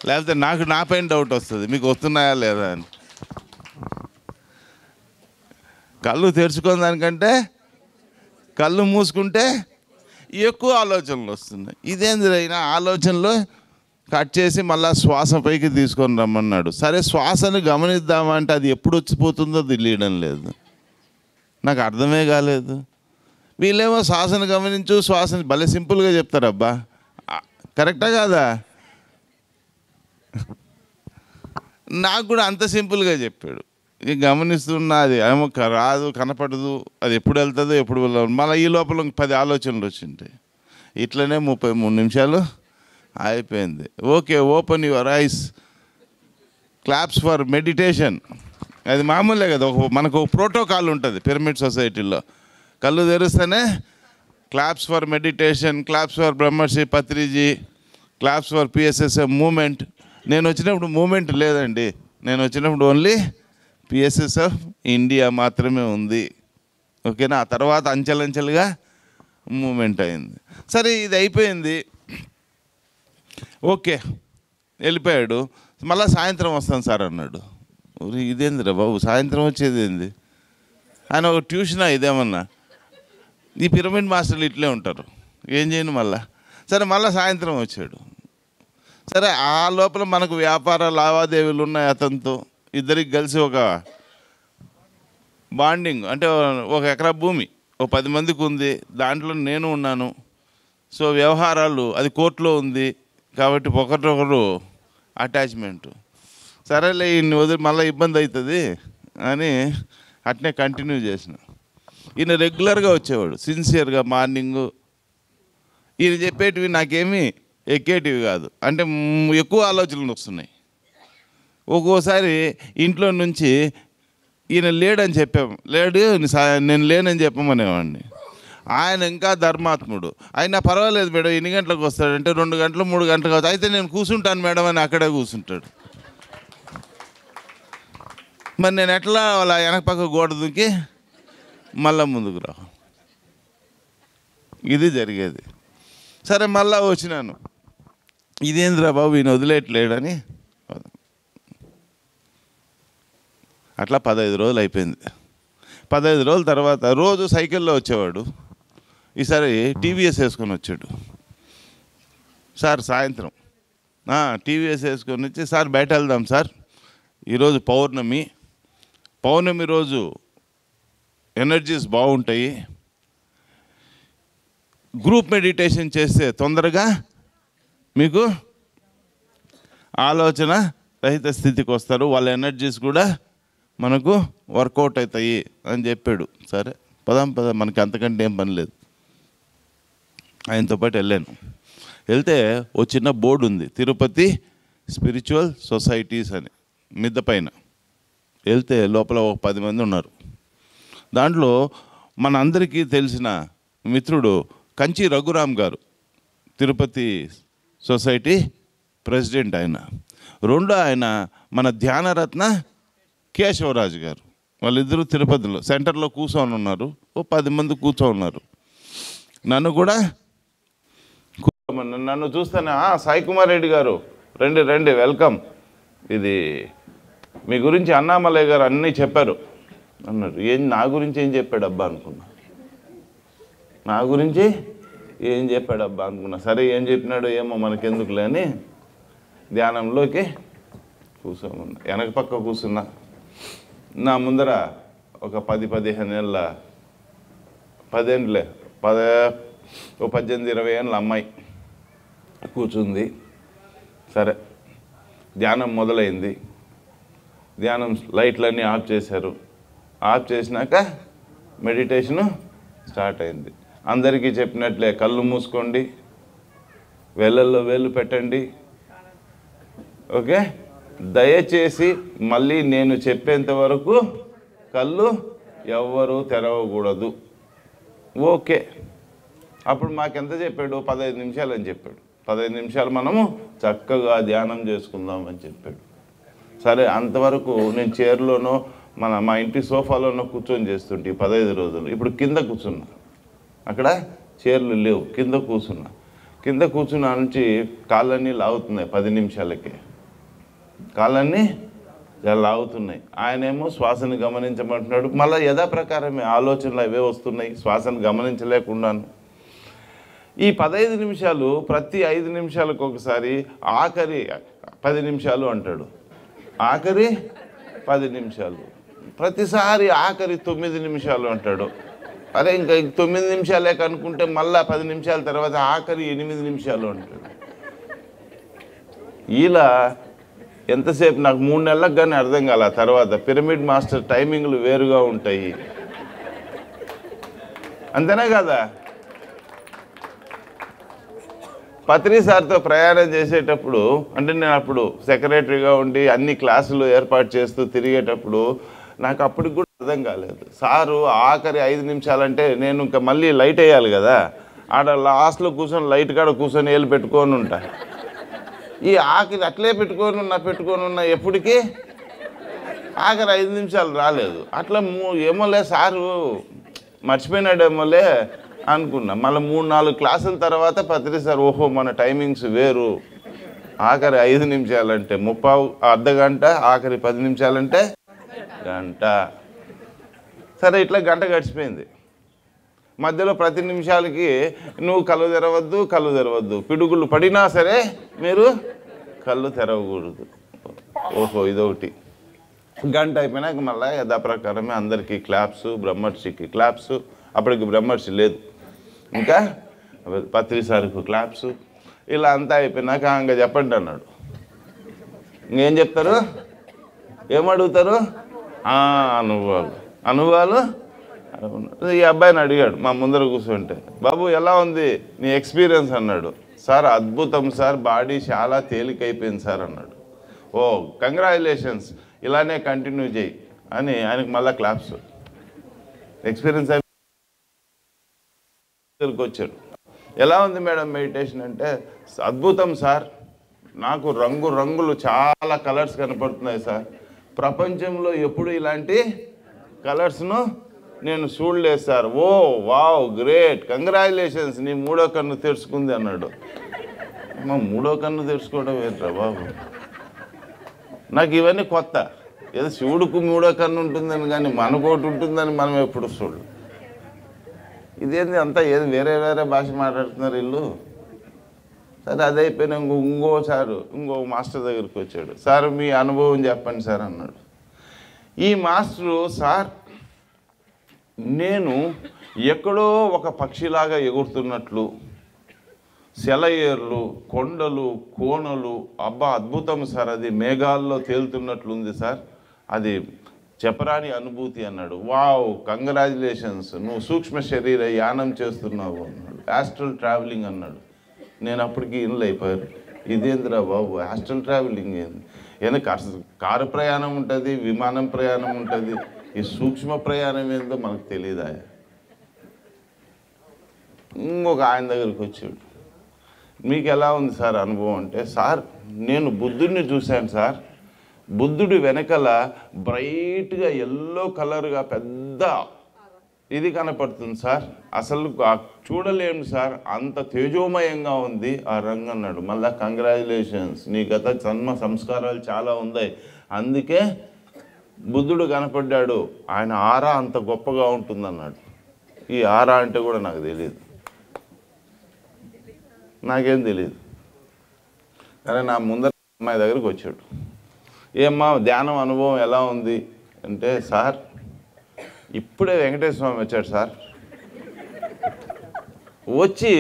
లేకపోతే నాకు నా పైన డౌట్ వస్తుంది మీకు వస్తున్నాయా లేదా అని. కళ్ళు తెరుచుకున్న దానికంటే కళ్ళు మూసుకుంటే ఎక్కువ ఆలోచనలు వస్తున్నాయి. ఇదేందిరైనా ఆలోచనలు కట్ చేసి మళ్ళీ శ్వాస పైకి తీసుకొని రమ్మన్నాడు. సరే శ్వాసను గమనిద్దామంటే అది ఎప్పుడు వచ్చిపోతుందో తెలియడం లేదు, నాకు అర్థమే కాలేదు. వీళ్ళేమో శ్వాసను గమనించు, శ్వాసను భలే సింపుల్గా చెప్తారబ్బా, కరెక్టా కాదా? నాకు కూడా అంత సింపుల్గా చెప్పాడు. ఇక గమనిస్తున్నా, అది ఏమో రాదు, కనపడదు, అది ఎప్పుడు వెళ్తుందో ఎప్పుడు వెళ్ళదు. మళ్ళీ ఈ లోపల 10 ఆలోచనలు వచ్చింటాయి. ఇట్లనే 33 నిమిషాలు అయిపోయింది. Okay, open your eyes, claps for meditation. అది మామూలే కదా, మనకు ప్రోటోకాల్ ఉంటుంది పిరమిడ్ సొసైటీలో. కళ్ళు తెరిస్తేనే claps for meditation, claps for Brahmarshi Patriji, claps for PSSM movement. నేను వచ్చినప్పుడు మూమెంట్ లేదండి, నేను వచ్చినప్పుడు ఓన్లీ పిఎస్ఎస్ఎఫ్ ఇండియా మాత్రమే ఉంది. ఓకేనా? ఆ తర్వాత అంచెలంచెలుగా మూమెంట్ అయింది. సరే ఇది అయిపోయింది, ఓకే వెళ్ళిపోయాడు. మళ్ళీ సాయంత్రం వస్తాను సార్ అన్నాడు. ఇదేందిరా బాబు సాయంత్రం వచ్చేది ఏంది? ఆయన ఒక ట్యూషనా ఇదేమన్నా? ఈ పిరమిడ్ మాస్టర్లు ఇట్లే ఉంటారు, ఏం చేయను మళ్ళా. సరే మళ్ళీ సాయంత్రం వచ్చాడు. సరే ఆ లోపల మనకు వ్యాపార లావాదేవీలు ఉన్నాయి అతనితో. ఇద్దరికి కలిసి ఒక బాండింగ్, అంటే 1 ఎకరా భూమి 10 మందికి ఉంది, దాంట్లో నేను ఉన్నాను. సో వ్యవహారాలు అది కోర్టులో ఉంది కాబట్టి ఒకరికొకరు అటాచ్మెంట్. సరేలే ఈయన్ని వదిలి మళ్ళీ ఇబ్బంది అవుతుంది అని అట్నే కంటిన్యూ చేసిన. ఈయన రెగ్యులర్గా వచ్చేవాడు, సిన్సియర్గా. మార్నింగు ఈయన చెప్పేటివి నాకేమీ ఎక్కేటివి కాదు, అంటే ఎక్కువ ఆలోచనలు వస్తున్నాయి. ఒక్కోసారి ఇంట్లో నుంచి ఈయన లేడని చెప్పాము, నేను లేనని చెప్పమనేవాడిని. ఆయన ఇంకా ధర్మాత్ముడు. అయినా పర్వాలేదు మేడం, ఎన్ని గంటలకు వస్తాడంటే 2 గంటలు 3 గంటలకు వస్తాడు. అయితే నేను కూర్చుంటాను మేడం అని అక్కడే కూర్చుంటాడు. మరి నేను ఎట్లా అలా వెనక పక్క గోడ దూకి మళ్ళా ముందుకు రా, ఇది జరిగేది. సరే మళ్ళా వచ్చినాను, ఇదేంద్రా బాబు ఈయన వదిలేయట్లేడని. అట్లా 15 రోజులు అయిపోయింది. 15 రోజుల తర్వాత రోజు సైకిల్లో వచ్చేవాడు. ఈసారి టీవీఎస్ వేసుకొని వచ్చాడు. సార్ సాయంత్రం టీవీఎస్ వేసుకొని వచ్చి, సార్ బయట వెళ్దాం సార్, ఈరోజు పౌర్ణమి, పౌర్ణమి రోజు ఎనర్జీస్ బాగుంటాయి, గ్రూప్ మెడిటేషన్ చేస్తే తొందరగా మీకు ఆలోచన రహిత స్థితికి వస్తారు, వాళ్ళ ఎనర్జీస్ కూడా మనకు వర్కౌట్ అవుతాయి అని చెప్పాడు. సరే పదం మనకి అంతకంటే ఏం పని లేదు. ఆయనతో పాటు వెళ్ళాను. వెళ్తే ఓ చిన్న బోర్డు ఉంది, తిరుపతి స్పిరిచువల్ సొసైటీస్ అని, మిద్ద పైన. వెళ్తే లోపల ఒక 10 మంది ఉన్నారు. దాంట్లో మన అందరికీ తెలిసిన మిత్రుడు కంచి రఘురామ్ గారు, తిరుపతి సొసైటీ ప్రెసిడెంట్ ఆయన. రెండో ఆయన మన ధ్యానరత్న కేశవరాజు గారు. వాళ్ళిద్దరూ తిరుపతిలో సెంటర్లో కూర్చొని ఉన్నారు. ఓ 10 మంది కూర్చొని ఉన్నారు. నన్ను కూడా నన్ను చూస్తానే, సాయి కుమార్ రెడ్డి గారు రండి రండి వెల్కమ్, ఇది మీ గురించి అన్నామలయ్య గారు అన్నీ చెప్పారు అన్నారు. నా గురించి ఏం చెప్పాడు అబ్బా అనుకున్నా, నా గురించి ఏం చెప్పాడు అబ్బా అనుకున్నా. సరే ఏం చెప్పినాడో ఏమో మనకెందుకులే అని ధ్యానంలోకి కూర్చోమన్నా. వెనక పక్క కూర్చున్నా. నా ముందర ఒక 10-15 ఏళ్ళ 10 ఓ 18-20 ఏళ్ళ అమ్మాయి కూర్చుంది. సరే ధ్యానం మొదలైంది. ధ్యానం లైట్లన్నీ ఆఫ్ చేశారు. ఆఫ్ చేసినాక మెడిటేషను స్టార్ట్ అయింది. అందరికీ చెప్పినట్లే కళ్ళు మూసుకోండి, వేళ్ళల్లో వేళ్ళు పెట్టండి. ఓకే, దయచేసి మళ్ళీ నేను చెప్పేంత వరకు కళ్ళు ఎవ్వరూ తెరవకూడదు. ఓకే, అప్పుడు మాకెంత చెప్పాడు? 15 నిమిషాలు అని చెప్పాడు. 15 నిమిషాలు మనము చక్కగా ధ్యానం చేసుకుందాం అని చెప్పాడు. సరే అంతవరకు నేను చైర్లోనో మా ఇంటి సోఫాలోనో కూర్చొని చేస్తుంటే 15 రోజులు. ఇప్పుడు కింద కూర్చున్నా, అక్కడ చైర్లు లేవు, కింద కూర్చున్నా. కింద కూర్చున్నా నుంచి కాళ్ళన్నీ లాగుతున్నాయి. 10 నిమిషాలకే కాళ్ళన్నీ లాగుతున్నాయి. ఆయనేమో శ్వాసను గమనించమంటున్నాడు. మళ్ళీ యథాప్రకారమే ఆలోచనలు అవే వస్తున్నాయి, శ్వాసను గమనించలేకున్నాను. ఈ 15 నిమిషాలు ప్రతి 5 నిమిషాలకు ఒకసారి ఆఖరి 10 నిమిషాలు అంటాడు. ఆఖరి 10 నిమిషాలు, ప్రతిసారి ఆఖరి 9 నిమిషాలు అంటాడు. అరే ఇంకా 9 నిమిషాలే కనుక్కుంటే మళ్ళీ 10 నిమిషాల తర్వాత ఆఖరి 8 నిమిషాలు అంటాడు. ఇలా ఎంతసేపు నాకు 3 నెలలకు కానీ అర్థం కాల. తర్వాత పిరమిడ్ మాస్టర్ టైమింగ్లు వేరుగా ఉంటాయి, అంతేనా కదా? పత్రి సార్తో ప్రయాణం చేసేటప్పుడు, అంటే నేను అప్పుడు సెక్రటరీగా ఉండి అన్ని క్లాసులు ఏర్పాటు చేస్తూ తిరిగేటప్పుడు నాకు అప్పటికి కూడా అర్థం కాలేదు. సారు ఆఖరి 5 నిమిషాలంటే నేను ఇంకా మళ్ళీ లైట్ వేయాలి కదా, ఆడ లాస్ట్లో కూర్చొని లైట్ కాడ కూర్చొని వేలు పెట్టుకొని ఉంటా. ఈ ఆఖరి అట్లే పెట్టుకొని ఉన్నా ఎప్పటికీ ఆఖరి 5 నిమిషాలు రాలేదు. అట్లా ఏమోలే సారు మర్చిపోయినాడేమోలే అనుకున్నా. మళ్ళీ 3-4 క్లాసుల తర్వాత పత్రి సార్ ఓహో మన టైమింగ్స్ వేరు, ఆఖరి 5 నిమిషాలంటే 30 అర్ధ గంట, ఆఖరి 10 నిమిషాలంటే గంట. సరే ఇట్లా గంట గడిచిపోయింది. మధ్యలో ప్రతి నిమిషాలకి నువ్వు కళ్ళు తెరవద్దు, పిడుగులు పడినా సరే మీరు కళ్ళు తెరవకూడదు. ఓహో ఇదొకటి. గంట అయిపోయినాక మళ్ళీ యథాప్రకారమే అందరికీ క్లాప్స్, బ్రహ్మర్షికి క్లాప్స్. అప్పటికి బ్రహ్మర్షి లేదు ఇంకా, పత్రి సార్కు క్లాప్స్. ఇలా అంతా అయిపోయినాక ఇంకా చెప్పండి అన్నాడు. ఇంకేం చెప్తారు, ఏమడుగుతారు? అనుభవాలు. ఈ అబ్బాయిని అడిగాడు మా ముందర కూర్చుంటే, బాబు ఎలా ఉంది నీ ఎక్స్పీరియన్స్ అన్నాడు. సార్ అద్భుతం సార్, బాడీ చాలా తేలికైపోయింది సార్ అన్నాడు. ఓ కంగ్రాచులేషన్స్, ఇలానే కంటిన్యూ చేయి అని ఆయనకు మళ్ళీ క్లాప్స్. ఎక్స్పీరియన్స్ దగ్గరికి వచ్చాడు. ఎలా ఉంది మేడం మెడిటేషన్ అంటే, అద్భుతం సార్, నాకు రంగులు చాలా కలర్స్ కనపడుతున్నాయి సార్, ప్రపంచంలో ఎప్పుడు ఇలాంటి కలర్స్ను నేను చూడలేదు సార్. ఓ వావ్ గ్రేట్, కంగ్రాచులేషన్స్, నీ మూడో కన్ను తెరుచుకుంది అన్నాడు. మా మూడో కన్ను తెరుచుకోవడం ఏంట్రా బాబు, నాకు ఇవన్నీ కొత్త. ఏదో శివుడికి మూడో కన్ను ఉంటుందని కానీ మనకోటి ఉంటుందని మనం ఎప్పుడు చూడు. ఇదేంది అంతా ఏది వేరే భాష మాట్లాడుతున్నారు వీళ్ళు. సరే అదే అయిపోయినా ఇంకో మాస్టర్ దగ్గరికి వచ్చాడు. సార్ మీ అనుభవం చెప్పండి సార్ అన్నాడు. ఈ మాస్టరు, సార్ నేను ఎక్కడో ఒక పక్షిలాగా ఎగురుతున్నట్లు, సెలయేర్లు, కొండలు, కోనలు, అబ్బా అద్భుతం సార్, అది మేఘాల్లో తేలుతున్నట్లుంది సార్, అది చెప్పరాని అనుభూతి అన్నాడు. వావ్ కంగ్రాచులేషన్స్, నువ్వు సూక్ష్మ శరీర యానం చేస్తున్నావు అన్నాడు. యాస్ట్రల్ ట్రావెలింగ్ అన్నాడు. నేను అప్పటికి ఇన్లు అయిపోయారు. ఇదేంద్రా బాబు యాస్ట్రల్ ట్రావెలింగ్ ఏంది? ఎందుకు కారు ప్రయాణం ఉంటుంది, విమానం ప్రయాణం ఉంటుంది, ఈ సూక్ష్మ ప్రయాణం ఏందో మనకు తెలియదా? ఇంకొక ఆయన దగ్గరికి వచ్చాడు. మీకు ఎలా ఉంది సార్ అనుభవం అంటే, సార్ నేను బుద్ధుడిని చూశాను సార్, బుద్ధుడి వెనకల బ్రైట్గా ఎల్లో కలర్గా పెద్ద ఇది కనపడుతుంది సార్, అసలు చూడలేము సార్, అంత తేజోమయంగా ఉంది ఆ రంగు అన్నాడు. మళ్ళా కంగ్రాచులేషన్స్, నీ గత జన్మ సంస్కారాలు చాలా ఉన్నాయి, అందుకే బుద్ధుడు కనపడ్డాడు, ఆయన ఆరా అంత గొప్పగా ఉంటుందన్నాడు. ఈ ఆరా అంటే కూడా నాకు తెలియదు, నాకేం తెలియదు. కానీ నా ముందర అమ్మాయి దగ్గరికి వచ్చాడు. ఏమ్మా ధ్యానం అనుభవం ఎలా ఉంది అంటే, సార్ ఇప్పుడే వెంకటేశ్వర స్వామి వచ్చాడు సార్, వచ్చి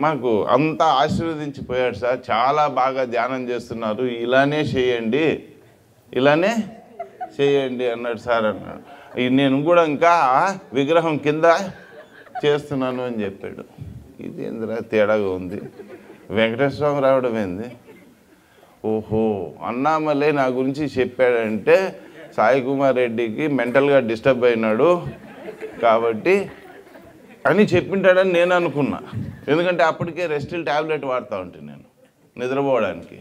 మాకు అంతా ఆశీర్వదించిపోయాడు సార్, చాలా బాగా ధ్యానం చేస్తున్నారు, ఇలానే చేయండి అన్నాడు సార్ అన్నాడు. నేను కూడా ఇంకా విగ్రహం కింద చేస్తున్నాను అని చెప్పాడు. ఇది ఏందిరా తేడాగా ఉంది, వెంకటేశ్వర స్వామి రావడం ఏంది? ఓహో అన్నామలే నా గురించి చెప్పాడంటే సాయి కుమార్ రెడ్డికి మెంటల్గా డిస్టర్బ్ అయినాడు కాబట్టి అని చెప్పింటాడని నేను అనుకున్నా. ఎందుకంటే అప్పటికే రెస్టిల్ ట్యాబ్లెట్ వాడుతూ ఉంటాను నేను నిద్రపోవడానికి.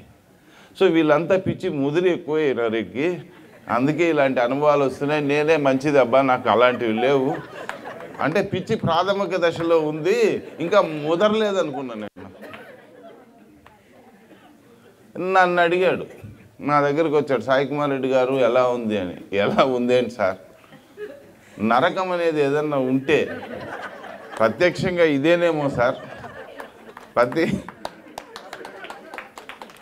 సో వీళ్ళంతా పిచ్చి ముదిరి ఎక్కువైనారికి, అందుకే ఇలాంటి అనుభవాలు వస్తున్నాయి. నేనే మంచిది అబ్బా, నాకు అలాంటివి లేవు అంటే పిచ్చి ప్రాథమిక దశలో ఉంది, ఇంకా ముదరలేదనుకున్నాను నేను. నన్ను అడిగాడు, నా దగ్గరికి వచ్చాడు, సాయి కుమార్ రెడ్డి గారు ఎలా ఉంది అని. ఎలా ఉంది ఏంటి సార్, నరకం అనేది ఏదన్నా ఉంటే ప్రత్యక్షంగా ఇదేనేమో సార్,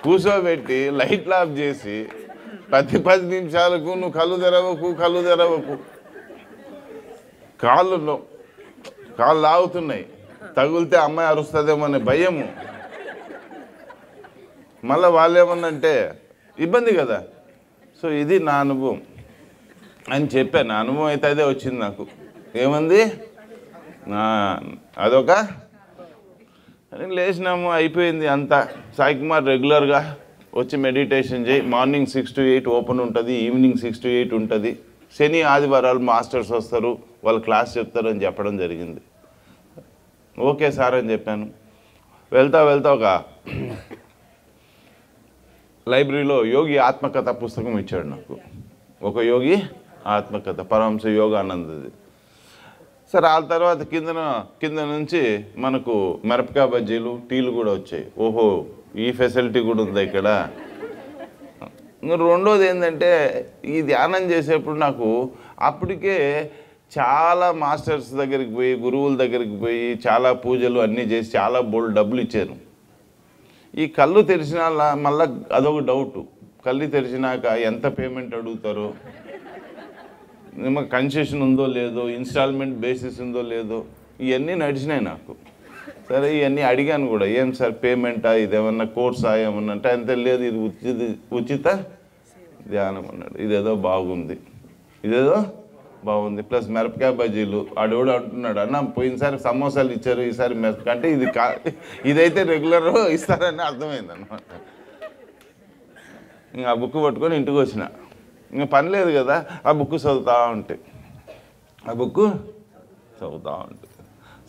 కూర్చోబెట్టి లైట్లు ఆఫ్ చేసి ప్రతి 10 నిమిషాలకు నువ్వు కళ్ళు తెరవకు, కాళ్ళు లాగుతున్నాయి, తగులితే అమ్మాయి అరుస్తుందేమో అనే భయము, మళ్ళీ వాళ్ళు ఏమన్నంటే ఇబ్బంది కదా. సో ఇది నా అనుభవం అని చెప్పాను. నా అనుభవం అయితే అదే వచ్చింది నాకు. ఏమంది అదొక అని లేచినాము, అయిపోయింది అంతా. సాయి కుమార్ రెగ్యులర్గా వచ్చి మెడిటేషన్ చేయి, మార్నింగ్ 6 to 8 ఓపెన్ ఉంటుంది, ఈవినింగ్ 6 to 8 ఉంటుంది, శని ఆదివారాలు మాస్టర్స్ వస్తారు, వాళ్ళు క్లాస్ చెప్తారు అని చెప్పడం జరిగింది. ఓకే సార్ అని చెప్పాను. వెళ్తా ఒక లైబ్రరీలో యోగి ఆత్మకథ పుస్తకం ఇచ్చాడు నాకు. ఒక యోగి ఆత్మకథ, పరమహంస యోగానందది. సరే ఆ తర్వాత కింద నుంచి మనకు మిరపకాయ బజ్జీలు, టీలు కూడా వచ్చాయి. ఓహో ఈ ఫెసిలిటీ కూడా ఉంది ఇక్కడ. రెండోది ఏంటంటే, ఈ ధ్యానం చేసేప్పుడు నాకు అప్పటికే చాలా మాస్టర్స్ దగ్గరికి పోయి, గురువుల దగ్గరికి పోయి, చాలా పూజలు అన్నీ చేసి చాలా డబ్బులు ఇచ్చాను. ఈ కళ్ళు తెరిచిన మళ్ళీ అదొక డౌటు, కళ్ళు తెరిచినాక ఎంత పేమెంట్ అడుగుతారో, కన్సెషన్ ఉందో లేదో, ఇన్స్టాల్మెంట్ బేసిస్ ఉందో లేదో, ఇవన్నీ నడిచినాయి నాకు. సరే ఇవన్నీ అడిగాను కూడా, ఏం సార్ పేమెంటా, ఇదేమన్నా కోర్సా ఏమన్నా అంటే, అంతే లేదు, ఇది ఉచిత ధ్యానం అన్నాడు. ఇదేదో బాగుంది ప్లస్ మిరపకాయ బజ్జీలు. ఆడెవడు అంటున్నాడు, అన్న పోయినసారి సమోసాలు ఇచ్చారు, ఈసారి మిరపకాయ అంటే ఇదైతే రెగ్యులర్ ఇస్తారని అర్థమైంది అనమాట. ఇంకా ఆ బుక్ పట్టుకొని ఇంటికి వచ్చిన, ఇంకా పని లేదు కదా, ఆ బుక్ చదువుతూ ఉంటే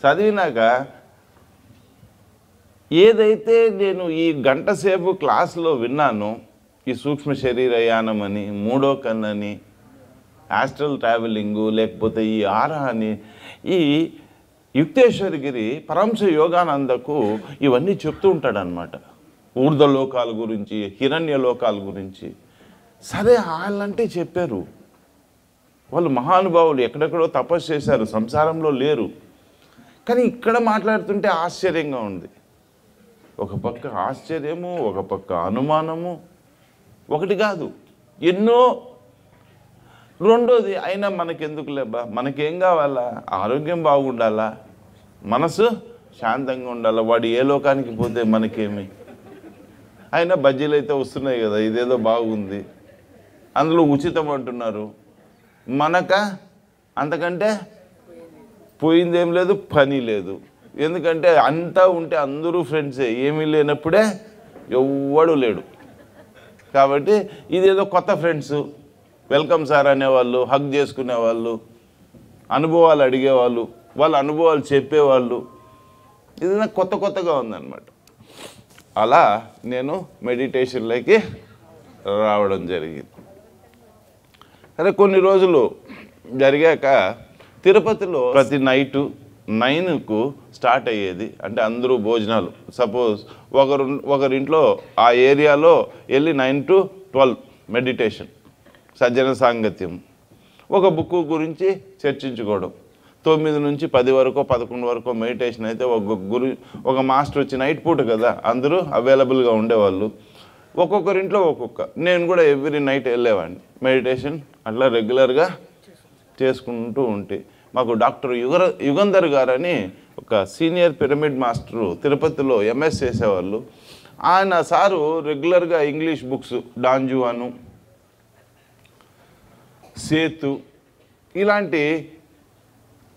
చదివినాక ఏదైతే నేను ఈ గంట సేపు క్లాస్లో విన్నానో, ఈ సూక్ష్మ శరీరయానం అని, మూడో కన్నని, ఆస్ట్రల్ ట్రావెలింగు, లేకపోతే ఈ ఆరా అని, ఈ యుక్తేశ్వరగిరి పరమశ యోగానందకు ఇవన్నీ చెప్తూ ఉంటాడనమాట. ఊర్ధ్వలోకాల గురించి, హిరణ్య లోకాల గురించి. సరే వాళ్ళంటే చెప్పారు, వాళ్ళు మహానుభావులు, ఎక్కడెక్కడో తపస్సు చేశారు, సంసారంలో లేరు. కానీ ఇక్కడ మాట్లాడుతుంటే ఆశ్చర్యంగా ఉంది. ఒక పక్క ఆశ్చర్యము, ఒక పక్క అనుమానము, ఒకటి కాదు ఎన్నో. రెండోది, అయినా మనకెందుకు లేబ్బా, మనకేం కావాలా? ఆరోగ్యం బాగుండాలా, మనసు శాంతంగా ఉండాలా. వాడు ఏ లోకానికి పోతే మనకేమి? అయినా బజ్జీలు అయితే వస్తున్నాయి కదా, ఇదేదో బాగుంది, అందులో ఉచితం అంటున్నారు. మనక అంతకంటే పోయిందేం లేదు, పని లేదు. ఎందుకంటే అంతా ఉంటే అందరూ ఫ్రెండ్సే, ఏమీ లేనప్పుడే ఎవ్వడు లేడు. కాబట్టి ఇదేదో కొత్త ఫ్రెండ్స్, వెల్కమ్ సార్ అనేవాళ్ళు, హగ్ చేసుకునేవాళ్ళు, అనుభవాలు అడిగేవాళ్ళు, వాళ్ళ అనుభవాలు చెప్పేవాళ్ళు. ఇది నాకు కొత్తగా ఉందన్నమాట. అలా నేను మెడిటేషన్లోకి రావడం జరిగింది. సరే, కొన్ని రోజులు జరిగాక తిరుపతిలో ప్రతి నైటు 9కు స్టార్ట్ అయ్యేది. అంటే అందరూ భోజనాలు, సపోజ్ ఒకరింట్లో ఆ ఏరియాలో వెళ్ళి 9 to 12 మెడిటేషన్, సజ్జన సాంగత్యం, ఒక బుక్ గురించి చర్చించుకోవడం. 9 నుంచి 10 వరకు 11 వరకు మెడిటేషన్ అయితే ఒక మాస్టర్ వచ్చి, నైట్ పూట కదా అందరూ అవైలబుల్గా ఉండేవాళ్ళు, ఒక్కొక్కరింట్లో ఒక్కొక్క. నేను కూడా ఎవ్రీ నైట్ వెళ్ళేవాడిని మెడిటేషన్, అట్లా రెగ్యులర్గా చేసుకుంటూ ఉంటే మాకు డాక్టర్ యుగంధర్ గారని ఒక సీనియర్ పిరమిడ్ మాస్టరు తిరుపతిలో ఎంఎస్ చేసేవాళ్ళు. ఆయన సారు రెగ్యులర్గా ఇంగ్లీష్ బుక్స్, డాన్ జువాను, సేతు, ఇలాంటి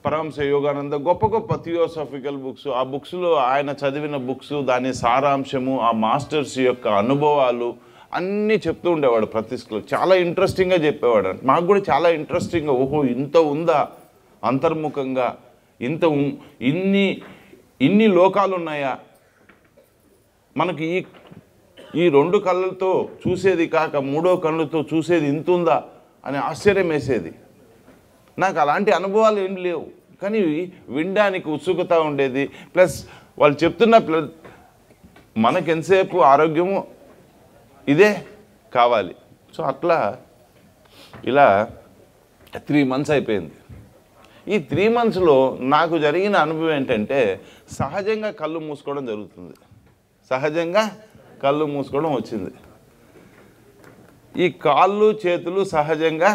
పరమశ యోగానంద గొప్ప గొప్ప థియోసాఫికల్ బుక్స్, ఆ బుక్స్లో ఆయన చదివిన బుక్స్, దాని సారాంశము, ఆ మాస్టర్స్ యొక్క అనుభవాలు అన్నీ చెప్తూ ఉండేవాడు ప్రతి స్కూల్లో. చాలా ఇంట్రెస్టింగ్గా చెప్పేవాడు. మాకు కూడా చాలా ఇంట్రెస్టింగ్గా, ఓహో ఇంత ఉందా అంతర్ముఖంగా, ఇన్ని లోకాలు ఉన్నాయా మనకి, ఈ 2 కళ్ళతో చూసేది కాక 3వ కళ్ళతో చూసేది ఇంత ఉందా అని ఆశ్చర్యం వేసేది. నాకు అలాంటి అనుభవాలు ఏం లేవు, కానీ వినడానికి ఉత్సుకత ఉండేది. ప్లస్ వాళ్ళు చెప్తున్న మనకెంతసేపు ఆరోగ్యము ఇదే కావాలి. సో అట్లా ఇలా 3 months అయిపోయింది. ఈ 3 monthsలో నాకు జరిగిన అనుభవం ఏంటంటే, సహజంగా కళ్ళు మూసుకోవడం జరుగుతుంది, సహజంగా కళ్ళు మూసుకోవడం వచ్చింది. ఈ కాళ్ళు చేతులు సహజంగా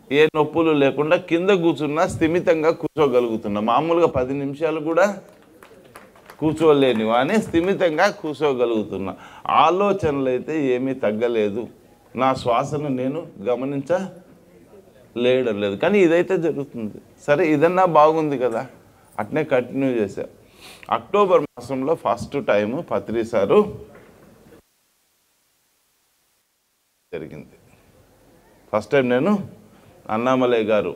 ఏ నొప్పులు లేకుండా కింద కూర్చున్నా స్థిమితంగా కూర్చోగలుగుతున్నా. మామూలుగా 10 నిమిషాలు కూడా కూర్చోలేని అని స్థిమితంగా కూర్చోగలుగుతున్నా. ఆలోచనలు అయితే ఏమీ తగ్గలేదు, నా శ్వాసను నేను గమనించలేయడం లేదు. కానీ ఇదైతే జరుగుతుంది. సరే, ఇదన్నా బాగుంది కదా, అట్నే కంటిన్యూ చేశా. అక్టోబర్ మాసంలో ఫస్ట్ టైము పత్రి సారు జరిగింది. ఫస్ట్ టైం నేను అన్నామలై గారు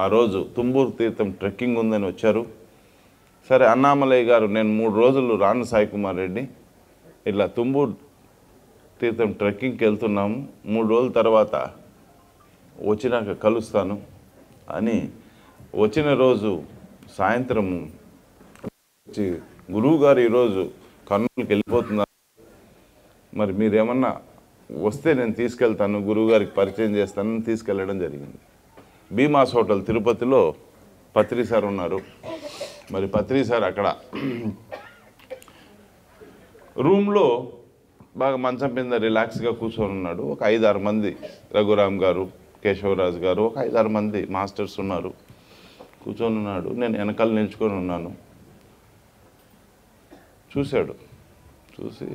ఆ రోజు తుంబూరు తీర్థం ట్రెక్కింగ్ ఉందని వచ్చారు. సరే, అన్నామలై గారు నేను 3 రోజులు రాను సాయి కుమార్ రెడ్డి ఇట్లా తుంబూరు తీర్థం ట్రెక్కింగ్కి వెళ్తున్నాము, 3 రోజుల తర్వాత వచ్చినాక కలుస్తాను అని వచ్చిన రోజు సాయంత్రం వచ్చి, గురువు గారు ఈరోజు కర్నూలుకి వెళ్ళిపోతున్నారు, మరి మీరేమన్నా వస్తే నేను తీసుకెళ్తాను, గురువుగారికి పరిచయం చేస్తానని తీసుకెళ్ళడం జరిగింది. భీమాస్ హోటల్ తిరుపతిలో పత్రి సార్ ఉన్నారు. మరి పత్రి సార్ అక్కడ రూమ్లో బాగా మంచం మీద రిలాక్స్గా కూర్చొని ఉన్నాడు. ఒక 5-6 మంది, రఘురామ్ గారు, కేశవరాజు గారు, ఒక 5-6 మంది మాస్టర్స్ ఉన్నారు. కూర్చొని ఉన్నాడు, నేను వెనకాల నిల్చుకొని ఉన్నాను. చూశాడు, చూసి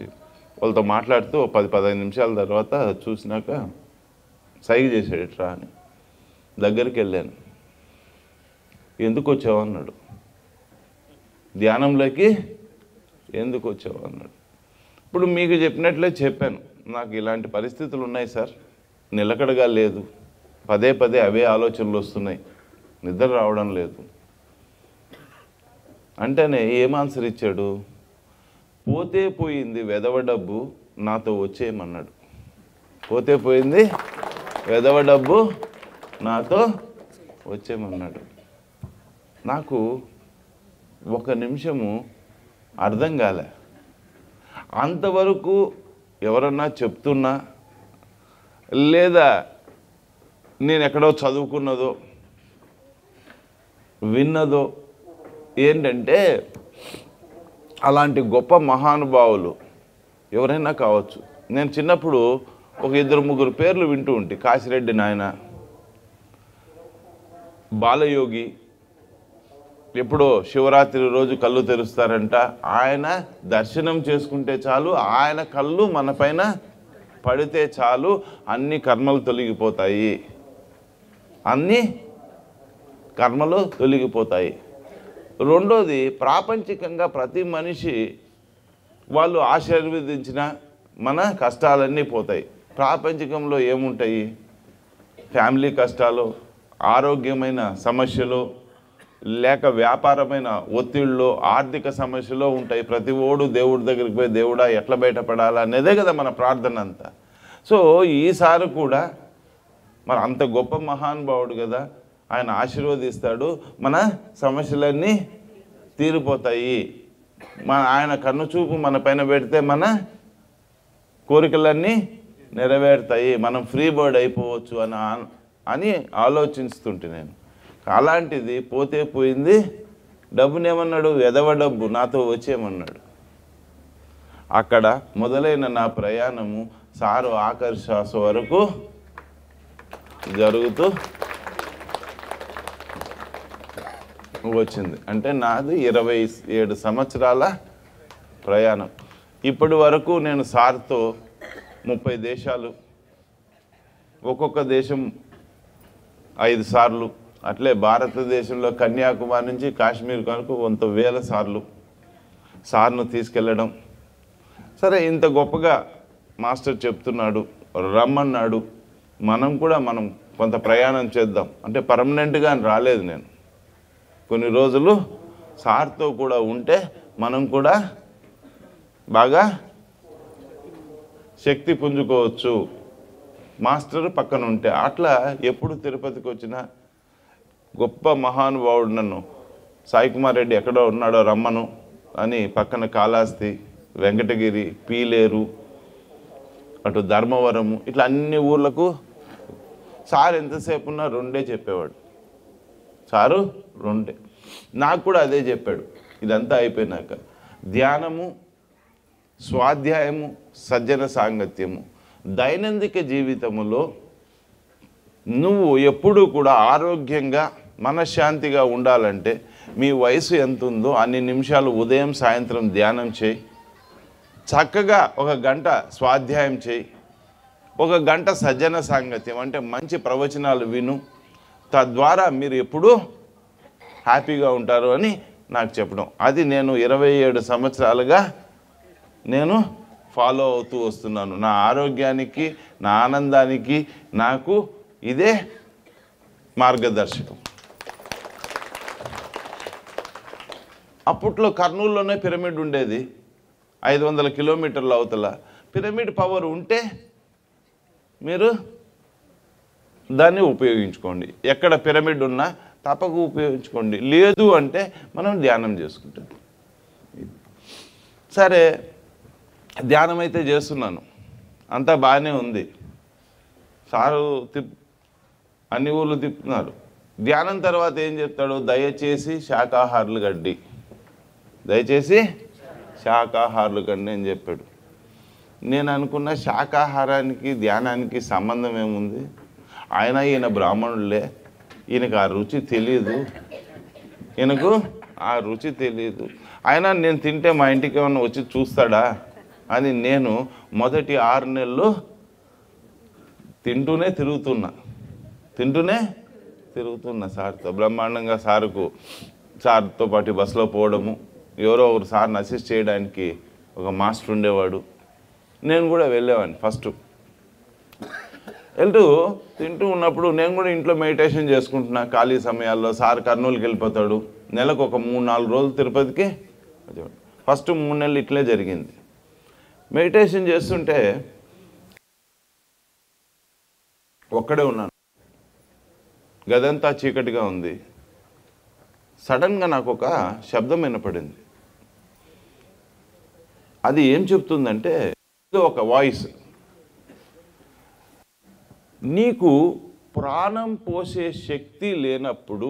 వాళ్ళతో మాట్లాడుతూ 10-15 నిమిషాల తర్వాత చూసినాక సైగ చేశాడు, ఇట్రా అని. దగ్గరికి వెళ్ళాను. ఎందుకు వచ్చావు అన్నాడు. ధ్యానంలోకి ఎందుకు వచ్చావు అన్నాడు. ఇప్పుడు మీకు చెప్పినట్లే చెప్పాను, నాకు ఇలాంటి పరిస్థితులు ఉన్నాయి సార్, నిలకడగా లేదు, పదే అవే ఆలోచనలు వస్తున్నాయి, నిద్ర రావడం లేదు అంటేనే ఏం ఆన్సర్ ఇచ్చాడు. పోతే పోయింది వెధవ డబ్బు నాతో వచ్చేయమన్నాడు. పోతే పోయింది వెధవ డబ్బు నాతో వచ్చేయమన్నాడు. నాకు ఒక నిమిషము అర్థం కాలే. అంతవరకు ఎవరన్నా చెప్తున్నా లేదా నేను ఎక్కడో చదువుకున్నదో విన్నదో ఏంటంటే, అలాంటి గొప్ప మహానుభావులు ఎవరైనా కావచ్చు. నేను చిన్నప్పుడు ఒక 2-3 పేర్లు వింటూ ఉంటే, కాశిరెడ్డి నాయన, బాలయోగి, ఎప్పుడో శివరాత్రి రోజు కళ్ళు తెరుస్తారంట. ఆయన దర్శనం చేసుకుంటే చాలు, ఆయన కళ్ళు మన పైన పడితే చాలు, అన్ని కర్మలు తొలగిపోతాయి, అన్ని కర్మలు తొలగిపోతాయి. రెండోది, ప్రాపంచికంగా ప్రతి మనిషి వాళ్ళు ఆశీర్వదించిన మన కష్టాలన్నీ పోతాయి. ప్రాపంచికంలో ఏముంటాయి? ఫ్యామిలీ కష్టాలు, ఆరోగ్యమైన సమస్యలు, లేక వ్యాపారమైన ఒత్తిళ్ళు, ఆర్థిక సమస్యలు ఉంటాయి. ప్రతి ఓడు దేవుడి దగ్గరికి పోయి దేవుడా ఎట్లా బయటపడాలా అనేదే కదా మన ప్రార్థన అంతా. సో ఈసారి కూడా మరి అంత గొప్ప మహానుభావుడు కదా, ఆయన ఆశీర్వదిస్తాడు, మన సమస్యలన్నీ తీరిపోతాయి, ఆయన కన్ను చూపు మన పైన పెడితే మన కోరికలన్నీ నెరవేరుతాయి, మనం ఫ్రీ బర్డ్ అయిపోవచ్చు అని ఆలోచిస్తుంటే నేను. అలాంటిది పోతే పోయింది డబ్బునేమన్నాడు? వెధవ డబ్బు నాతో వచ్చేయమన్నాడు. అక్కడ మొదలైన నా ప్రయాణము సారు ఆఖరి శ్వాస వరకు జరుగుతూ వచ్చింది. అంటే నాది 27 సంవత్సరాల ప్రయాణం. ఇప్పటి వరకు నేను సార్తో 30 దేశాలు, ఒక్కొక్క దేశం 5 సార్లు, అట్లే భారతదేశంలో కన్యాకుమారి నుంచి కాశ్మీర్ వరకు 100,000 సార్లు సార్ను తీసుకెళ్ళడం. సరే, ఇంత గొప్పగా మాస్టర్ చెప్తున్నాడు, రమ్మన్నాడు, మనం కొంత ప్రయాణం చేద్దాం అంటే పర్మనెంట్గా రాలేదు. నేను కొన్ని రోజులు సార్తో కూడా ఉంటే మనం కూడా బాగా శక్తి పుంజుకోవచ్చు, మాస్టర్ పక్కన ఉంటే. అట్లా ఎప్పుడు తిరుపతికి వచ్చినా గొప్ప మహానుభావుడు నన్ను, సాయి కుమార్ రెడ్డి ఎక్కడో ఉన్నాడో రమ్మను అని పక్కన కాళహస్తి, వెంకటగిరి, పీలేరు, అటు ధర్మవరము, ఇట్లా అన్ని ఊర్లకు సార్ ఎంతసేపు ఉన్నా 2 చెప్పేవాడు. సారు 2. నాకు కూడా అదే చెప్పాడు. ఇదంతా అయిపోయినాక ధ్యానము, స్వాధ్యాయము, సజ్జన సాంగత్యము, దైనందిక జీవితములో నువ్వు ఎప్పుడూ కూడా ఆరోగ్యంగా మనశ్శాంతిగా ఉండాలంటే మీ వయసు ఎంత ఉందో అన్ని నిమిషాలు ఉదయం సాయంత్రం ధ్యానం చేయి, చక్కగా 1 గంట స్వాధ్యాయం చేయి, 1 గంట సజ్జన సాంగత్యం అంటే మంచి ప్రవచనాలు విను, తద్వారా మీరు ఎప్పుడూ హ్యాపీగా ఉంటారు అని నాకు చెప్పడం. అది నేను 27 సంవత్సరాలుగా నేను ఫాలో అవుతూ వస్తున్నాను. నా ఆరోగ్యానికి, నా ఆనందానికి నాకు ఇదే మార్గదర్శకం. అప్పట్లో కర్నూలులోనే పిరమిడ్ ఉండేది, 500 కిలోమీటర్ల అవతల. పిరమిడ్ పవర్ ఉంటే మీరు దాన్ని ఉపయోగించుకోండి, ఎక్కడ పిరమిడ్ ఉన్నా తప్పక ఉపయోగించుకోండి. లేదు అంటే మనం ధ్యానం చేసుకుంటాం. సరే, ధ్యానం అయితే చేస్తున్నాను, అంతా బాగానే ఉంది. సారు అన్ని ఊళ్ళు తిప్పుతున్నారు. ధ్యానం తర్వాత ఏం చెప్తాడు? దయచేసి శాకాహారులు గడ్డి, దయచేసి శాకాహారులు గడ్డి అని చెప్పాడు. నేను అనుకున్న శాకాహారానికి ధ్యానానికి సంబంధం ఏముంది? ఈయన బ్రాహ్మణులే, ఈయనకు ఆ రుచి తెలియదు, ఈయనకు ఆ రుచి తెలియదు. నేను తింటే మా ఇంటికి ఏమన్నా వచ్చి చూస్తాడా అని నేను మొదటి 6 నెలలు తింటూనే తిరుగుతున్నా సార్తో. బ్రహ్మాండంగా సార్తో పాటు బస్సులో పోవడము, ఎవరో ఒకరు సార్ని అసిస్ట్ చేయడానికి ఒక మాస్టర్ ఉండేవాడు, నేను కూడా వెళ్ళేవాడిని. ఫస్ట్ వెళ్తూ తింటూ ఉన్నప్పుడు నేను కూడా ఇంట్లో మెడిటేషన్ చేసుకుంటున్నా ఖాళీ సమయాల్లో. సార్ కర్నూలుకి వెళ్ళిపోతాడు, నెలకు ఒక 3-4 రోజులు తిరుపతికి. ఫస్ట్ 3 నెలలు ఇట్లే జరిగింది. మెడిటేషన్ చేస్తుంటే ఒక్కడే ఉన్నాను, గదంతా చీకటిగా ఉంది. సడన్గా నాకు ఒక శబ్దం వినపడింది. అది ఏం చెప్తుందంటే, ఒక వాయిస్, నీకు ప్రాణం పోసే శక్తి లేనప్పుడు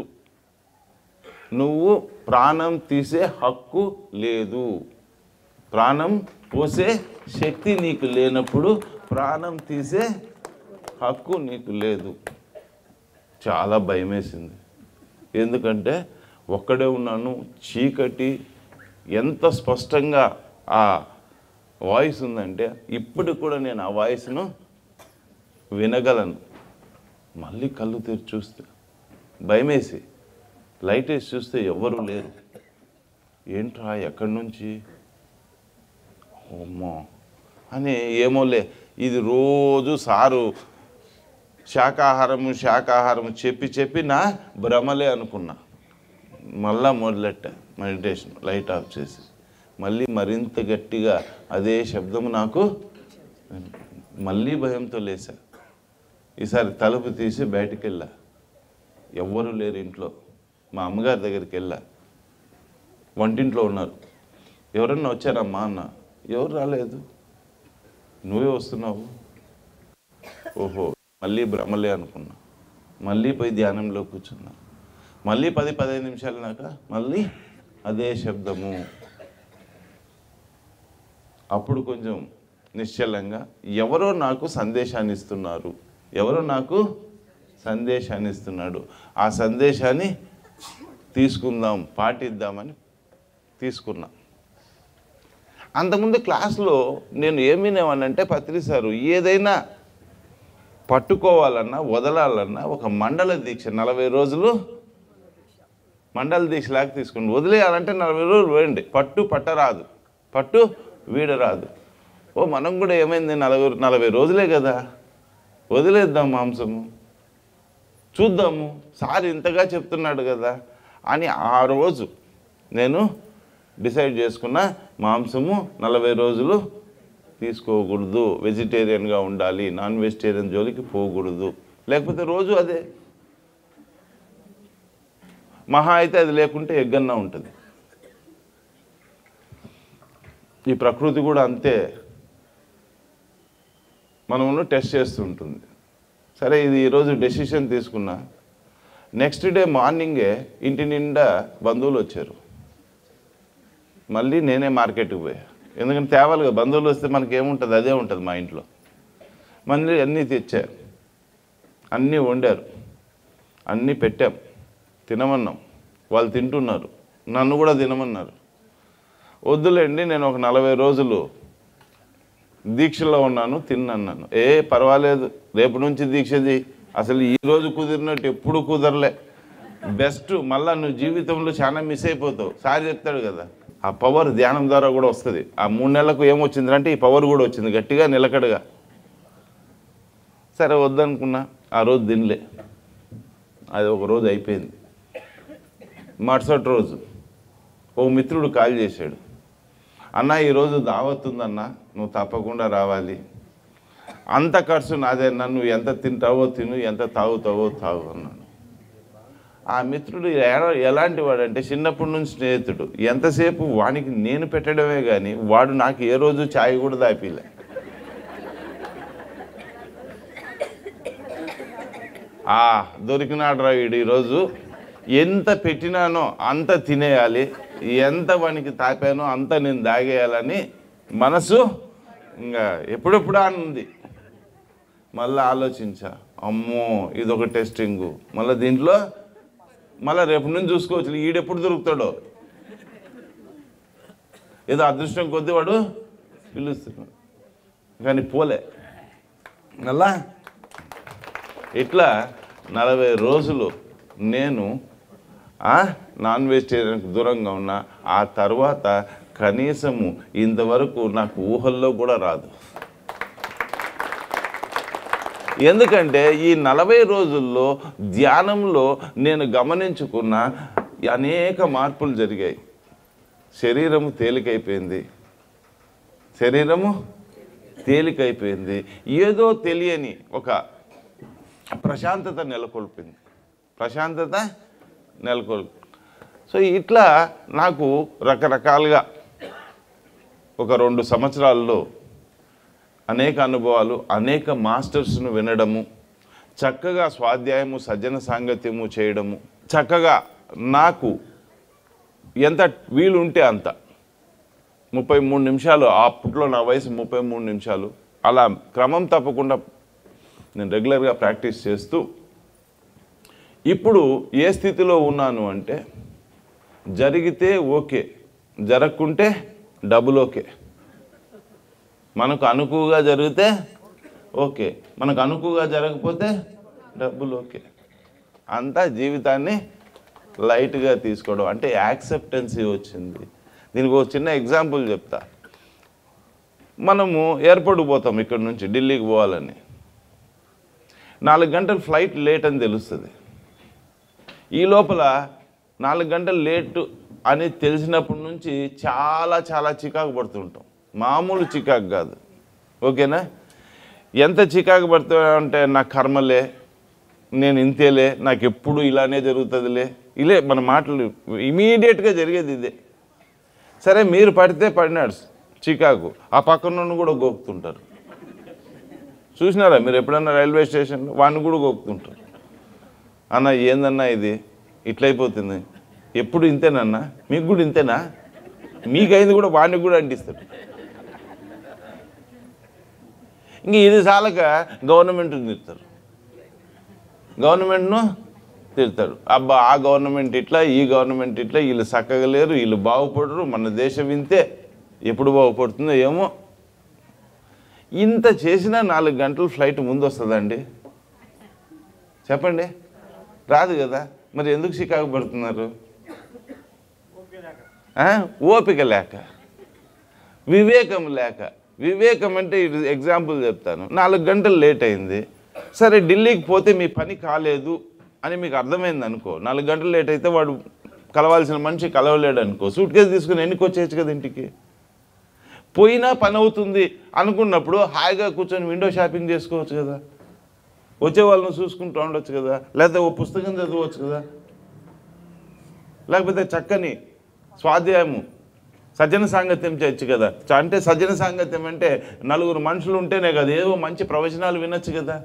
నువ్వు ప్రాణం తీసే హక్కు లేదు. ప్రాణం పోసే శక్తి నీకు లేనప్పుడు ప్రాణం తీసే హక్కు నీకు లేదు. చాలా భయం వేసింది. ఎందుకంటే ఒక్కడే ఉన్నాను, చీకటి. ఎంత స్పష్టంగా ఆ వాయిస్ ఉందంటే ఇప్పుడు కూడా నేను ఆ వాయిస్ను వినగలను. మళ్ళీ కళ్ళు తెరిచి చూస్తే భయం వేసి లైట్ వేసి చూస్తే ఎవ్వరూ లేరు. ఏంట్రా ఎక్కడి నుంచి, అమ్మో అని, ఏమోలే ఇది రోజు సారు శాకాహారము చెప్పి నా భ్రమలే అనుకున్నా. మళ్ళా మొదలెట్టా మెడిటేషన్, లైట్ ఆఫ్ చేసి మళ్ళీ మరింత గట్టిగా అదే శబ్దం నాకు. మళ్ళీ భయంతో లేసా. ఈసారి తలుపు తీసి బయటికి వెళ్ళా. ఎవ్వరూ లేరు ఇంట్లో. మా అమ్మగారి దగ్గరికి వెళ్ళా. వంటింట్లో ఉన్నారు. ఎవరన్నా వచ్చారమ్మా అన్న. ఎవరు రాలేదు. నువ్వే వస్తున్నావు. ఓహో, మళ్ళీ భ్రమలే అనుకున్నా. మళ్ళీ పోయి ధ్యానంలో కూర్చున్నా. మళ్ళీ 10-15 నిమిషాలనాక మళ్ళీ అదే శబ్దము. అప్పుడు కొంచెం నిశ్చలంగా ఎవరో నాకు సందేశాన్ని ఇస్తున్నారు, ఎవరో నాకు సందేశాన్ని ఇస్తున్నాడు. ఆ సందేశాన్ని తీసుకుందాం, పాటిద్దామని తీసుకున్నా. అంతకుముందు క్లాస్లో నేను ఏం వినేవానంటే, పత్రి సారు ఏదైనా పట్టుకోవాలన్నా వదలాలన్నా ఒక మండల దీక్ష 40 రోజులు మండల దీక్షలాగా తీసుకుని వదిలేయాలంటే 40 రోజులు వేయండి. పట్టరాదు, పట్టు వీడరాదు. ఓ మనం కూడా ఏమైంది, 40 రోజులే కదా, వదిలేద్దాం మాంసము, చూద్దాము, సార్ ఇంతగా చెప్తున్నాడు కదా అని ఆ రోజు నేను డిసైడ్ చేసుకున్న, మాంసము 40 రోజులు తీసుకోకూడదు, వెజిటేరియన్గా ఉండాలి, నాన్ వెజిటేరియన్ జోలికి పోకూడదు. లేకపోతే రోజు అదే, మహా అయితే అది లేకుంటే ఎగ్గన్నా ఉంటుంది. ఈ ప్రకృతి కూడా అంతే, మనము టెస్ట్ చేస్తుంటుంది. సరే, ఇది ఈరోజు డెసిషన్ తీసుకున్నా. నెక్స్ట్ డే మార్నింగే ఇంటి నిండా బంధువులు వచ్చారు. మళ్ళీ నేనే మార్కెట్కి పోయా. ఎందుకంటే తేవాలిగా, బంధువులు వస్తే మనకి ఏముంటుంది, అదే ఉంటుంది మా ఇంట్లో. మళ్ళీ అన్నీ తెచ్చారు, అన్నీ వండారు, అన్నీ పెట్టాం, తినమన్నాం. వాళ్ళు తింటున్నారు, నన్ను కూడా తినమన్నారు. వద్దులేండి, నేను ఒక 40 రోజులు దీక్షలో ఉన్నాను, తిన్నాను. పర్వాలేదు, రేపు నుంచి దీక్షది. అసలు ఈరోజు కుదిరినట్టు ఎప్పుడు కుదరలే. బెస్ట్. మళ్ళీ నువ్వు జీవితంలో చాలా మిస్ అయిపోతావు. సార్ చెప్తాడు కదా, ఆ పవర్ ధ్యానం ద్వారా కూడా వస్తుంది. ఆ 3 నెలలకు ఏమొచ్చింది అంటే ఈ పవర్ కూడా వచ్చింది, గట్టిగా నిలకడగా. సరే వద్దనుకున్నా. ఆ రోజు తినలే. అది ఒక రోజు అయిపోయింది. మరుసటి రోజు ఓ మిత్రుడు కాల్ చేశాడు, అన్న ఈరోజు దావత్ ఉందన్నా, నువ్వు తప్పకుండా రావాలి. అంత ఖర్చు నాదేనా, నువ్వు ఎంత తింటావో తిను, ఎంత తాగుతావో తాగు అన్నాను. ఆ మిత్రుడు ఎలాంటి వాడంటే, చిన్నప్పటి నుంచి స్నేహితుడు. ఎంతసేపు వానికి నేను పెట్టడమే కానీ వాడు నాకు ఏ రోజు ఛాయ్ కూడా దాపిలే. దొరికినాడు రా వీడు. ఈరోజు ఎంత పెట్టినానో అంత తినేయాలి, ఎంత వానికి తాపానో అంత నేను దాగేయాలని మనసు ఇంకా ఎప్పుడెప్పుడు ఉంది. మళ్ళీ ఆలోచించా, అమ్మో ఇదొక టెస్టింగు, మళ్ళీ దీంట్లో మళ్ళీ రేపు నుంచి చూసుకోవచ్చు ఈడెప్పుడు దొరుకుతాడో. ఏదో అదృష్టం కొద్దీ వాడు పిలుస్తున్నాడు, కానీ పోలే. మళ్ళా ఇట్లా 40 రోజులు నేను నాన్ వెజిటేరియన్కి దూరంగా ఉన్నా. ఆ తర్వాత కనీసము ఇంతవరకు నాకు ఊహల్లో కూడా రాదు. ఎందుకంటే ఈ 40 రోజుల్లో ధ్యానంలో నేను గమనించుకున్న అనేక మార్పులు జరిగాయి. శరీరము తేలికైపోయింది, శరీరము తేలికైపోయింది. ఏదో తెలియని ఒక ప్రశాంతత నెలకొల్పింది, ప్రశాంతత నెలకొల్పి. సో ఇట్లా నాకు రకరకాలుగా ఒక 2 సంవత్సరాల్లో అనేక అనుభవాలు, అనేక మాస్టర్స్ను వినడము, చక్కగా స్వాధ్యాయము సజ్జన సాంగత్యము చేయడము, చక్కగా నాకు ఎంత వీలుంటే అంత 33 నిమిషాలు, అప్పట్లో నా వయసు 33 నిమిషాలు, అలా క్రమం తప్పకుండా నేను రెగ్యులర్గా ప్రాక్టీస్ చేస్తూ ఇప్పుడు ఏ స్థితిలో ఉన్నాను అంటే జరిగితే ఓకే, జరగకుంటే డబుల్ ఓకే. మనకు అనుకువగా జరిగితే ఓకే, మనకు అనుకువగా జరగకపోతే డబుల్ ఓకే. అంతా జీవితాన్ని లైట్గా తీసుకోవడం అంటే యాక్సెప్టెన్సీ వచ్చింది. దీనికి ఒక చిన్న ఎగ్జాంపుల్ చెప్తా. మనము ఎయిర్పోర్ట్కి పోతాం, ఇక్కడ నుంచి ఢిల్లీకి పోవాలని, 4 గంటలు ఫ్లైట్ లేట్ అని తెలుస్తుంది. ఈ లోపల 4 గంటలు లేటు అని తెలిసినప్పటి నుంచి చాలా చాలా చికాకు పడుతుంటాం. మామూలు చికాకు కాదు, ఓకేనా? ఎంత చికాకు పడుతుంటే నా కర్మలే, నేను ఇంతేలే, నాకు ఎప్పుడు ఇలానే జరుగుతుందిలే, ఇలే మన మాటలు ఇమీడియట్గా జరిగేది ఇదే. సరే మీరు పడితే పడినాడు చికాకు, ఆ పక్కన కూడా గోకుతుంటారు. చూసినారా మీరు ఎప్పుడన్నా రైల్వే స్టేషన్లో? వాడిని కూడా గోకుతుంటారు. అన్న ఏందన్నా ఇది ఇట్లయిపోతుంది, ఎప్పుడు ఇంతేనన్నా, మీకు కూడా ఇంతేనా, మీకు అయింది కూడా వాడిని కూడా అంటిస్తారు. ఇంక ఇది చాలక గవర్నమెంట్ని తిడతారు, గవర్నమెంట్ను తిడతారు. అబ్బా ఆ గవర్నమెంట్ ఇట్లా, ఈ గవర్నమెంట్ ఇట్లా, వీళ్ళు చక్కగా లేరు, వీళ్ళు బాగుపడరు, మన దేశం ఇంతే, ఎప్పుడు బాగుపడుతుందో ఏమో. ఇంత చేసినా 4 గంటలు ఫ్లైట్ ముందు వస్తుందండి? చెప్పండి, రాదు కదా. మరి ఎందుకు చికాకు పడుతున్నారు? ఓపిక లేక, వివేకం లేక. వివేకం అంటే ఎగ్జాంపుల్ చెప్తాను. 4 గంటలు లేట్ అయింది, సరే ఢిల్లీకి పోతే మీ పని కాలేదు అని మీకు అర్థమైంది అనుకో. 4 గంటలు లేట్ అయితే వాడు కలవాల్సిన మనిషి కలవలేడు అనుకో, సూట్ కేసు తీసుకుని ఎన్నికి వచ్చేయచ్చు కదా ఇంటికి. పోయినా పని అవుతుంది అనుకున్నప్పుడు హాయిగా కూర్చొని విండో షాపింగ్ చేసుకోవచ్చు కదా, వచ్చే వాళ్ళని చూసుకుంటూ ఉండొచ్చు కదా, లేకపోతే ఓ పుస్తకం చదవచ్చు కదా, లేకపోతే చక్కని స్వాధ్యాయము సజ్జన సాంగత్యం చేయొచ్చు కదా. అంటే సజ్జన సాంగత్యం అంటే 4 మనుషులు ఉంటేనే కదా, ఏవో మంచి ప్రవచనాలు వినొచ్చు కదా.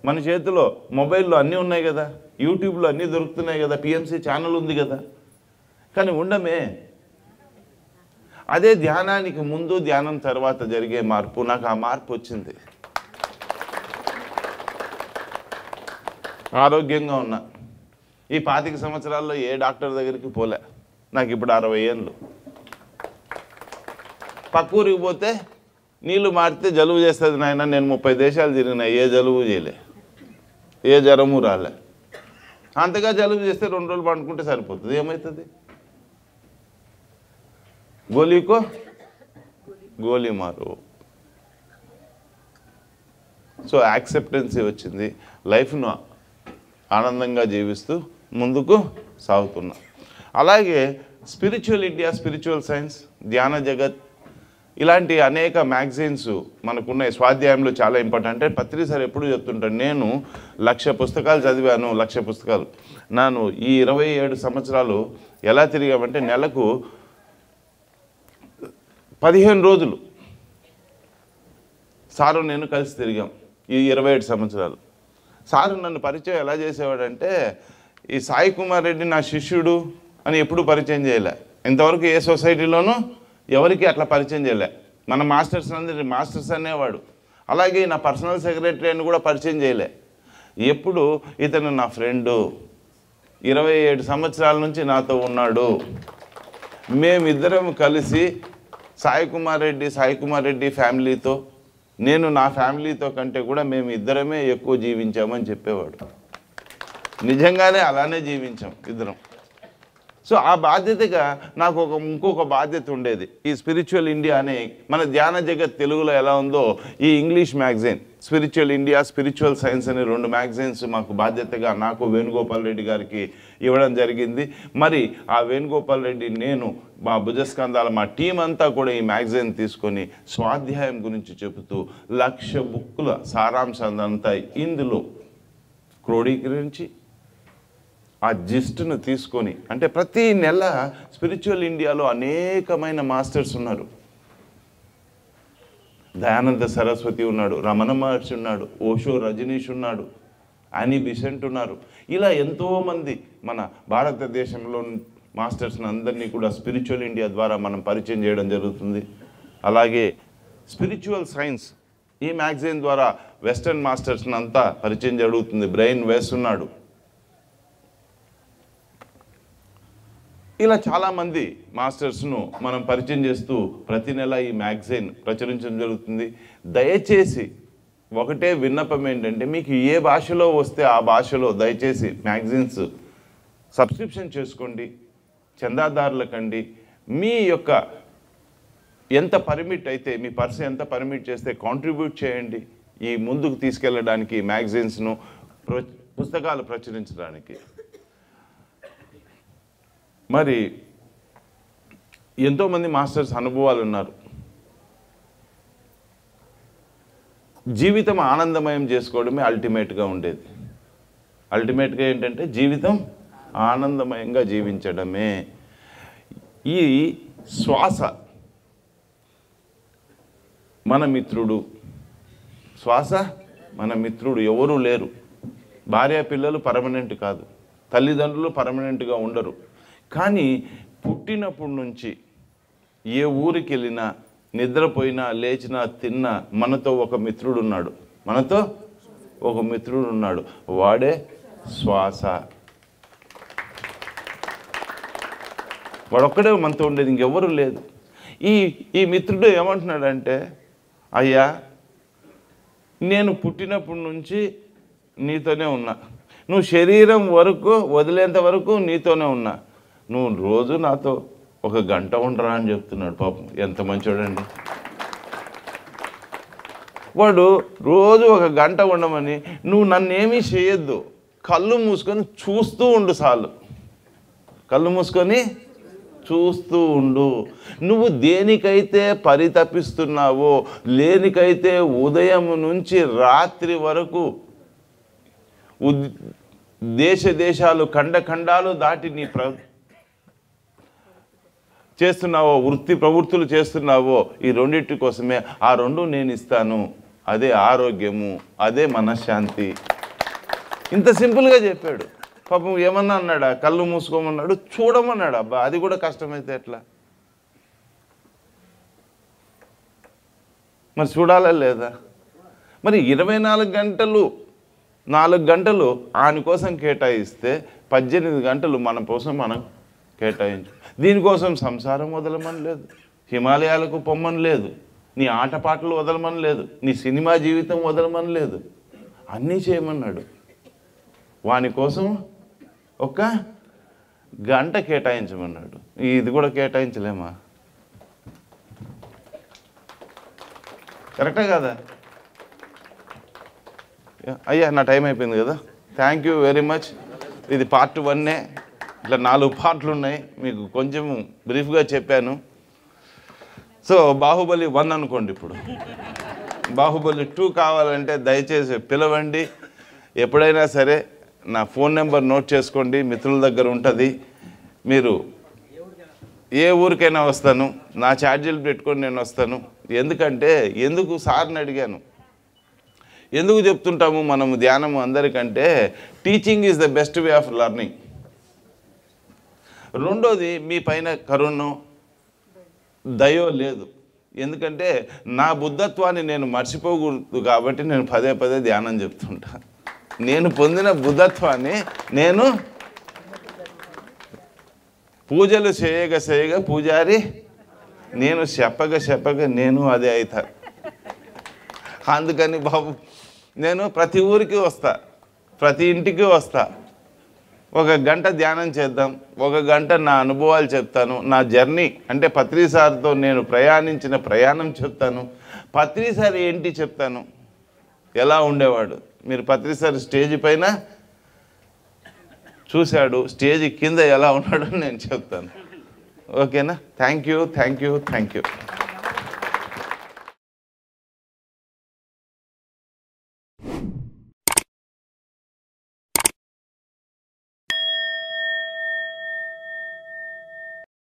మన చేతిలో మొబైల్లో అన్నీ ఉన్నాయి కదా, యూట్యూబ్లో అన్నీ దొరుకుతున్నాయి కదా, పిఎంసి ఛానల్ ఉంది కదా. కానీ ఉండమే. అదే ధ్యానానికి ముందు ధ్యానం తర్వాత జరిగే మార్పు. నాకు ఆ మార్పు వచ్చింది. ఆరోగ్యంగా ఉన్నా. ఈ 25 సంవత్సరాల్లో ఏ డాక్టర్ దగ్గరికి పోలే. నాకు ఇప్పుడు 60 ఏళ్ళు. పక్క ఊరికి పోతే నీళ్ళు మారితే జలుబు చేస్తుంది నాయన. నేను 30 దేశాలు తిరిగినా, ఏ జలుబు చేయలే, ఏ జ్వరము రాలే. అంతగా జలుబు చేస్తే 2 రోజులు పండుకుంటే సరిపోతుంది. ఏమవుతుంది? గోలీకో గోలీ మారు. సో యాక్సెప్టెన్సీ వచ్చింది. లైఫ్ను ఆనందంగా జీవిస్తూ ముందుకు సాగుతున్నా. అలాగే స్పిరిచువల్ ఇండియా, స్పిరిచువల్ సైన్స్, ధ్యాన జగత్, ఇలాంటి అనేక మ్యాగజైన్స్ మనకున్నాయి. స్వాధ్యాయంలో చాలా ఇంపార్టెంట్. అంటే పత్రి సార్ ఎప్పుడు చెప్తుంటాను, నేను 1,00,000 పుస్తకాలు చదివాను. 1,00,000 పుస్తకాలు. నేను ఈ 27 సంవత్సరాలు ఎలా తిరిగామంటే నెలకు 15 రోజులు సారు నేను కలిసి తిరిగాం ఈ 27 సంవత్సరాలు. సారు నన్ను పరిచయం ఎలా చేసేవాడంటే, ఈ సాయి కుమార్ రెడ్డి నా శిష్యుడు అని ఎప్పుడు పరిచయం చేయలే. ఇంతవరకు ఏ సొసైటీలోనూ ఎవరికి అట్లా పరిచయం చేయలే. మన మాస్టర్స్ అందరి మాస్టర్స్ అనేవాడు. అలాగే నా పర్సనల్ సెక్రటరీ అని కూడా పరిచయం చేయలే. ఎప్పుడు ఇతను నా ఫ్రెండు, 27 సంవత్సరాల నుంచి నాతో ఉన్నాడు, మేమిద్దరం కలిసి సాయి కుమార్ రెడ్డి ఫ్యామిలీతో, నేను నా ఫ్యామిలీతో కంటే కూడా మేము ఇద్దరమే ఎక్కువ జీవించామని చెప్పేవాడు. నిజంగానే అలానే జీవించాం ఇద్దరం. సో ఆ బాధ్యతగా నాకు ఇంకొక బాధ్యత ఉండేది. ఈ స్పిరిచువల్ ఇండియా అనే మన ధ్యాన జగత్ తెలుగులో ఎలా ఉందో ఈ English magazine spiritual India, spiritual science అనే 2 మ్యాగజైన్స్ మాకు బాధ్యతగా నాకు వేణుగోపాల్ రెడ్డి గారికి ఇవ్వడం జరిగింది. మరి ఆ వేణుగోపాల్ రెడ్డి, నేను, మా భుజస్కంధాల మా టీం అంతా కూడా ఈ మ్యాగజైన్ తీసుకొని స్వాధ్యాయం గురించి చెబుతూ 1,00,000 బుక్కుల సారాంశాలంతా ఇందులో క్రోడీకరించి ఆ జిస్ట్ను తీసుకొని, అంటే ప్రతి నెల స్పిరిచువల్ ఇండియాలో అనేకమైన మాస్టర్స్ ఉన్నారు. దయానంద సరస్వతి ఉన్నాడు, రమణ మహర్షి ఉన్నాడు, ఓషో రజనీష్ ఉన్నాడు, యానీ బిసెంట్ ఉన్నారు. ఇలా ఎంతోమంది మన భారతదేశంలో మాస్టర్స్ని అందరినీ కూడా స్పిరిచువల్ ఇండియా ద్వారా మనం పరిచయం చేయడం జరుగుతుంది. అలాగే స్పిరిచువల్ సైన్స్ ఈ మ్యాగజైన్ ద్వారా వెస్టర్న్ మాస్టర్స్ని అంతా పరిచయం జరుగుతుంది. బ్రెయిన్ వెస్ ఉన్నాడు. ఇలా చాలామంది మాస్టర్స్ను మనం పరిచయం చేస్తూ ప్రతి నెల ఈ మ్యాగజైన్ ప్రచురించడం జరుగుతుంది. దయచేసి ఒకటే విన్నపం ఏంటంటే, మీకు ఏ భాషలో వస్తే ఆ భాషలో దయచేసి మ్యాగజైన్స్ సబ్స్క్రిప్షన్ చేసుకోండి, చందాదారులకండి. మీ యొక్క ఎంత పర్మిట్ అయితే, మీ పర్స్ ఎంత పర్మిట్ చేస్తే కాంట్రిబ్యూట్ చేయండి ఈ ముందుకు తీసుకెళ్ళడానికి, మ్యాగజైన్స్ను పుస్తకాలు ప్రచురించడానికి. మరి ఎంతోమంది మాస్టర్స్ అనుభవాలు ఉన్నారు. జీవితం ఆనందమయం చేసుకోవడమే అల్టిమేట్గా ఉండేది. అల్టిమేట్గా ఏంటంటే జీవితం ఆనందమయంగా జీవించడమే. ఈ శ్వాస మన మిత్రుడు, శ్వాస మన మిత్రుడు. ఎవరూ లేరు. భార్య పిల్లలు పర్మనెంట్ కాదు, తల్లిదండ్రులు పర్మనెంట్గా ఉండరు. కానీ పుట్టినప్పటి నుంచి ఏ ఊరికి వెళ్ళినా, నిద్రపోయినా, లేచినా, తిన్నా మనతో ఒక మిత్రుడు ఉన్నాడు. మనతో ఒక మిత్రుడు ఉన్నాడు. వాడే శ్వాస. వాడొక్కడే మనతో ఉండేది, ఇంకెవరు లేదు. ఈ మిత్రుడు ఏమంటున్నాడంటే, అయ్యా నేను పుట్టినప్పటి నుంచి నీతోనే ఉన్నా, నువ్వు శరీరం వరకు వదిలేంత వరకు నీతోనే ఉన్నా, నువ్వు రోజు నాతో 1 గంట ఉండరా అని చెప్తున్నాడు. పాపం ఎంత మంచోడండి వాడు. రోజు 1 గంట ఉండమని, నువ్వు నన్నేమీ చేయొద్దు, కళ్ళు మూసుకొని చూస్తూ ఉండు చాలు. కళ్ళు మూసుకొని చూస్తూ ఉండు. నువ్వు దేనికైతే పరితపిస్తున్నావో, లేనికైతే ఉదయం నుంచి రాత్రి వరకు దేశాలు ఖండాలు దాటి నీ చేస్తున్నావో, వృత్తి ప్రవృత్తులు చేస్తున్నావో, ఈ రెండింటి కోసమే. ఆ 2 నేను ఇస్తాను. అదే ఆరోగ్యము, అదే మనశ్శాంతి. ఇంత సింపుల్గా చెప్పాడు. పాపం ఏమన్నా అన్నాడా? కళ్ళు మూసుకోమన్నాడు, చూడమన్నాడు. అబ్బా, అది కూడా కష్టమైతే ఎట్లా? మరి చూడాలా లేదా? మరి 24 గంటలు 4 గంటలు ఆయన కోసం కేటాయిస్తే 18 గంటలు మన కోసం మనం కేటాయించు. దీనికోసం సంసారం వదలమని లేదు, హిమాలయాలకు పొమ్మని లేదు, నీ ఆటపాటలు వదలమని లేదు, నీ సినిమా జీవితం వదలమని లేదు. అన్నీ చేయమన్నాడు. వాని కోసం 1 గంట కేటాయించమన్నాడు. ఇది కూడా కేటాయించలేమా? కరెక్టే కదా? అయ్యా నా టైం అయిపోయింది కదా. Thank you very much. ఇది పార్ట్ 1. ఇట్లా 4 పార్ట్లు ఉన్నాయి. మీకు కొంచెం బ్రీఫ్గా చెప్పాను. సో బాహుబలి 1 అనుకోండి. ఇప్పుడు బాహుబలి 2 కావాలంటే దయచేసి పిలవండి. ఎప్పుడైనా సరే నా ఫోన్ నెంబర్ నోట్ చేసుకోండి, మిత్రుల దగ్గర ఉంటుంది. మీరు ఏ ఊరికైనా వస్తాను, నా ఛార్జీలు పెట్టుకొని నేను వస్తాను. ఎందుకంటే ఎందుకు సార్ని అడిగాను, ఎందుకు చెప్తుంటాము మనము ధ్యానము అందరికంటే, teaching is the best way of learning. రెండోది, మీ పైన కరుణ దయో లేదు. ఎందుకంటే నా బుద్ధత్వాన్ని నేను మర్చిపోకూడదు కాబట్టి నేను పదే ధ్యానం చెప్తుంటా. నేను పొందిన బుద్ధత్వాన్ని నేను పూజలు చేయగా పూజారి నేను చెప్పగా నేను అదే అవుతా. అందుకని బాబు నేను ప్రతి ఊరికి వస్తా, ప్రతి ఇంటికి వస్తా. ఒక గంట ధ్యానం చేద్దాం, ఒక గంట నా అనుభవాలు చెప్తాను, నా జర్నీ అంటే పత్రి సార్తో నేను ప్రయాణించిన ప్రయాణం చెప్తాను. పత్రి సార్ ఏంటి చెప్తాను, ఎలా ఉండేవాడు. మీరు పత్రి సార్ స్టేజ్ పైన చూశాడు, స్టేజ్ కింద ఎలా ఉన్నాడో నేను చెప్తాను. ఓకేనా? Thank you.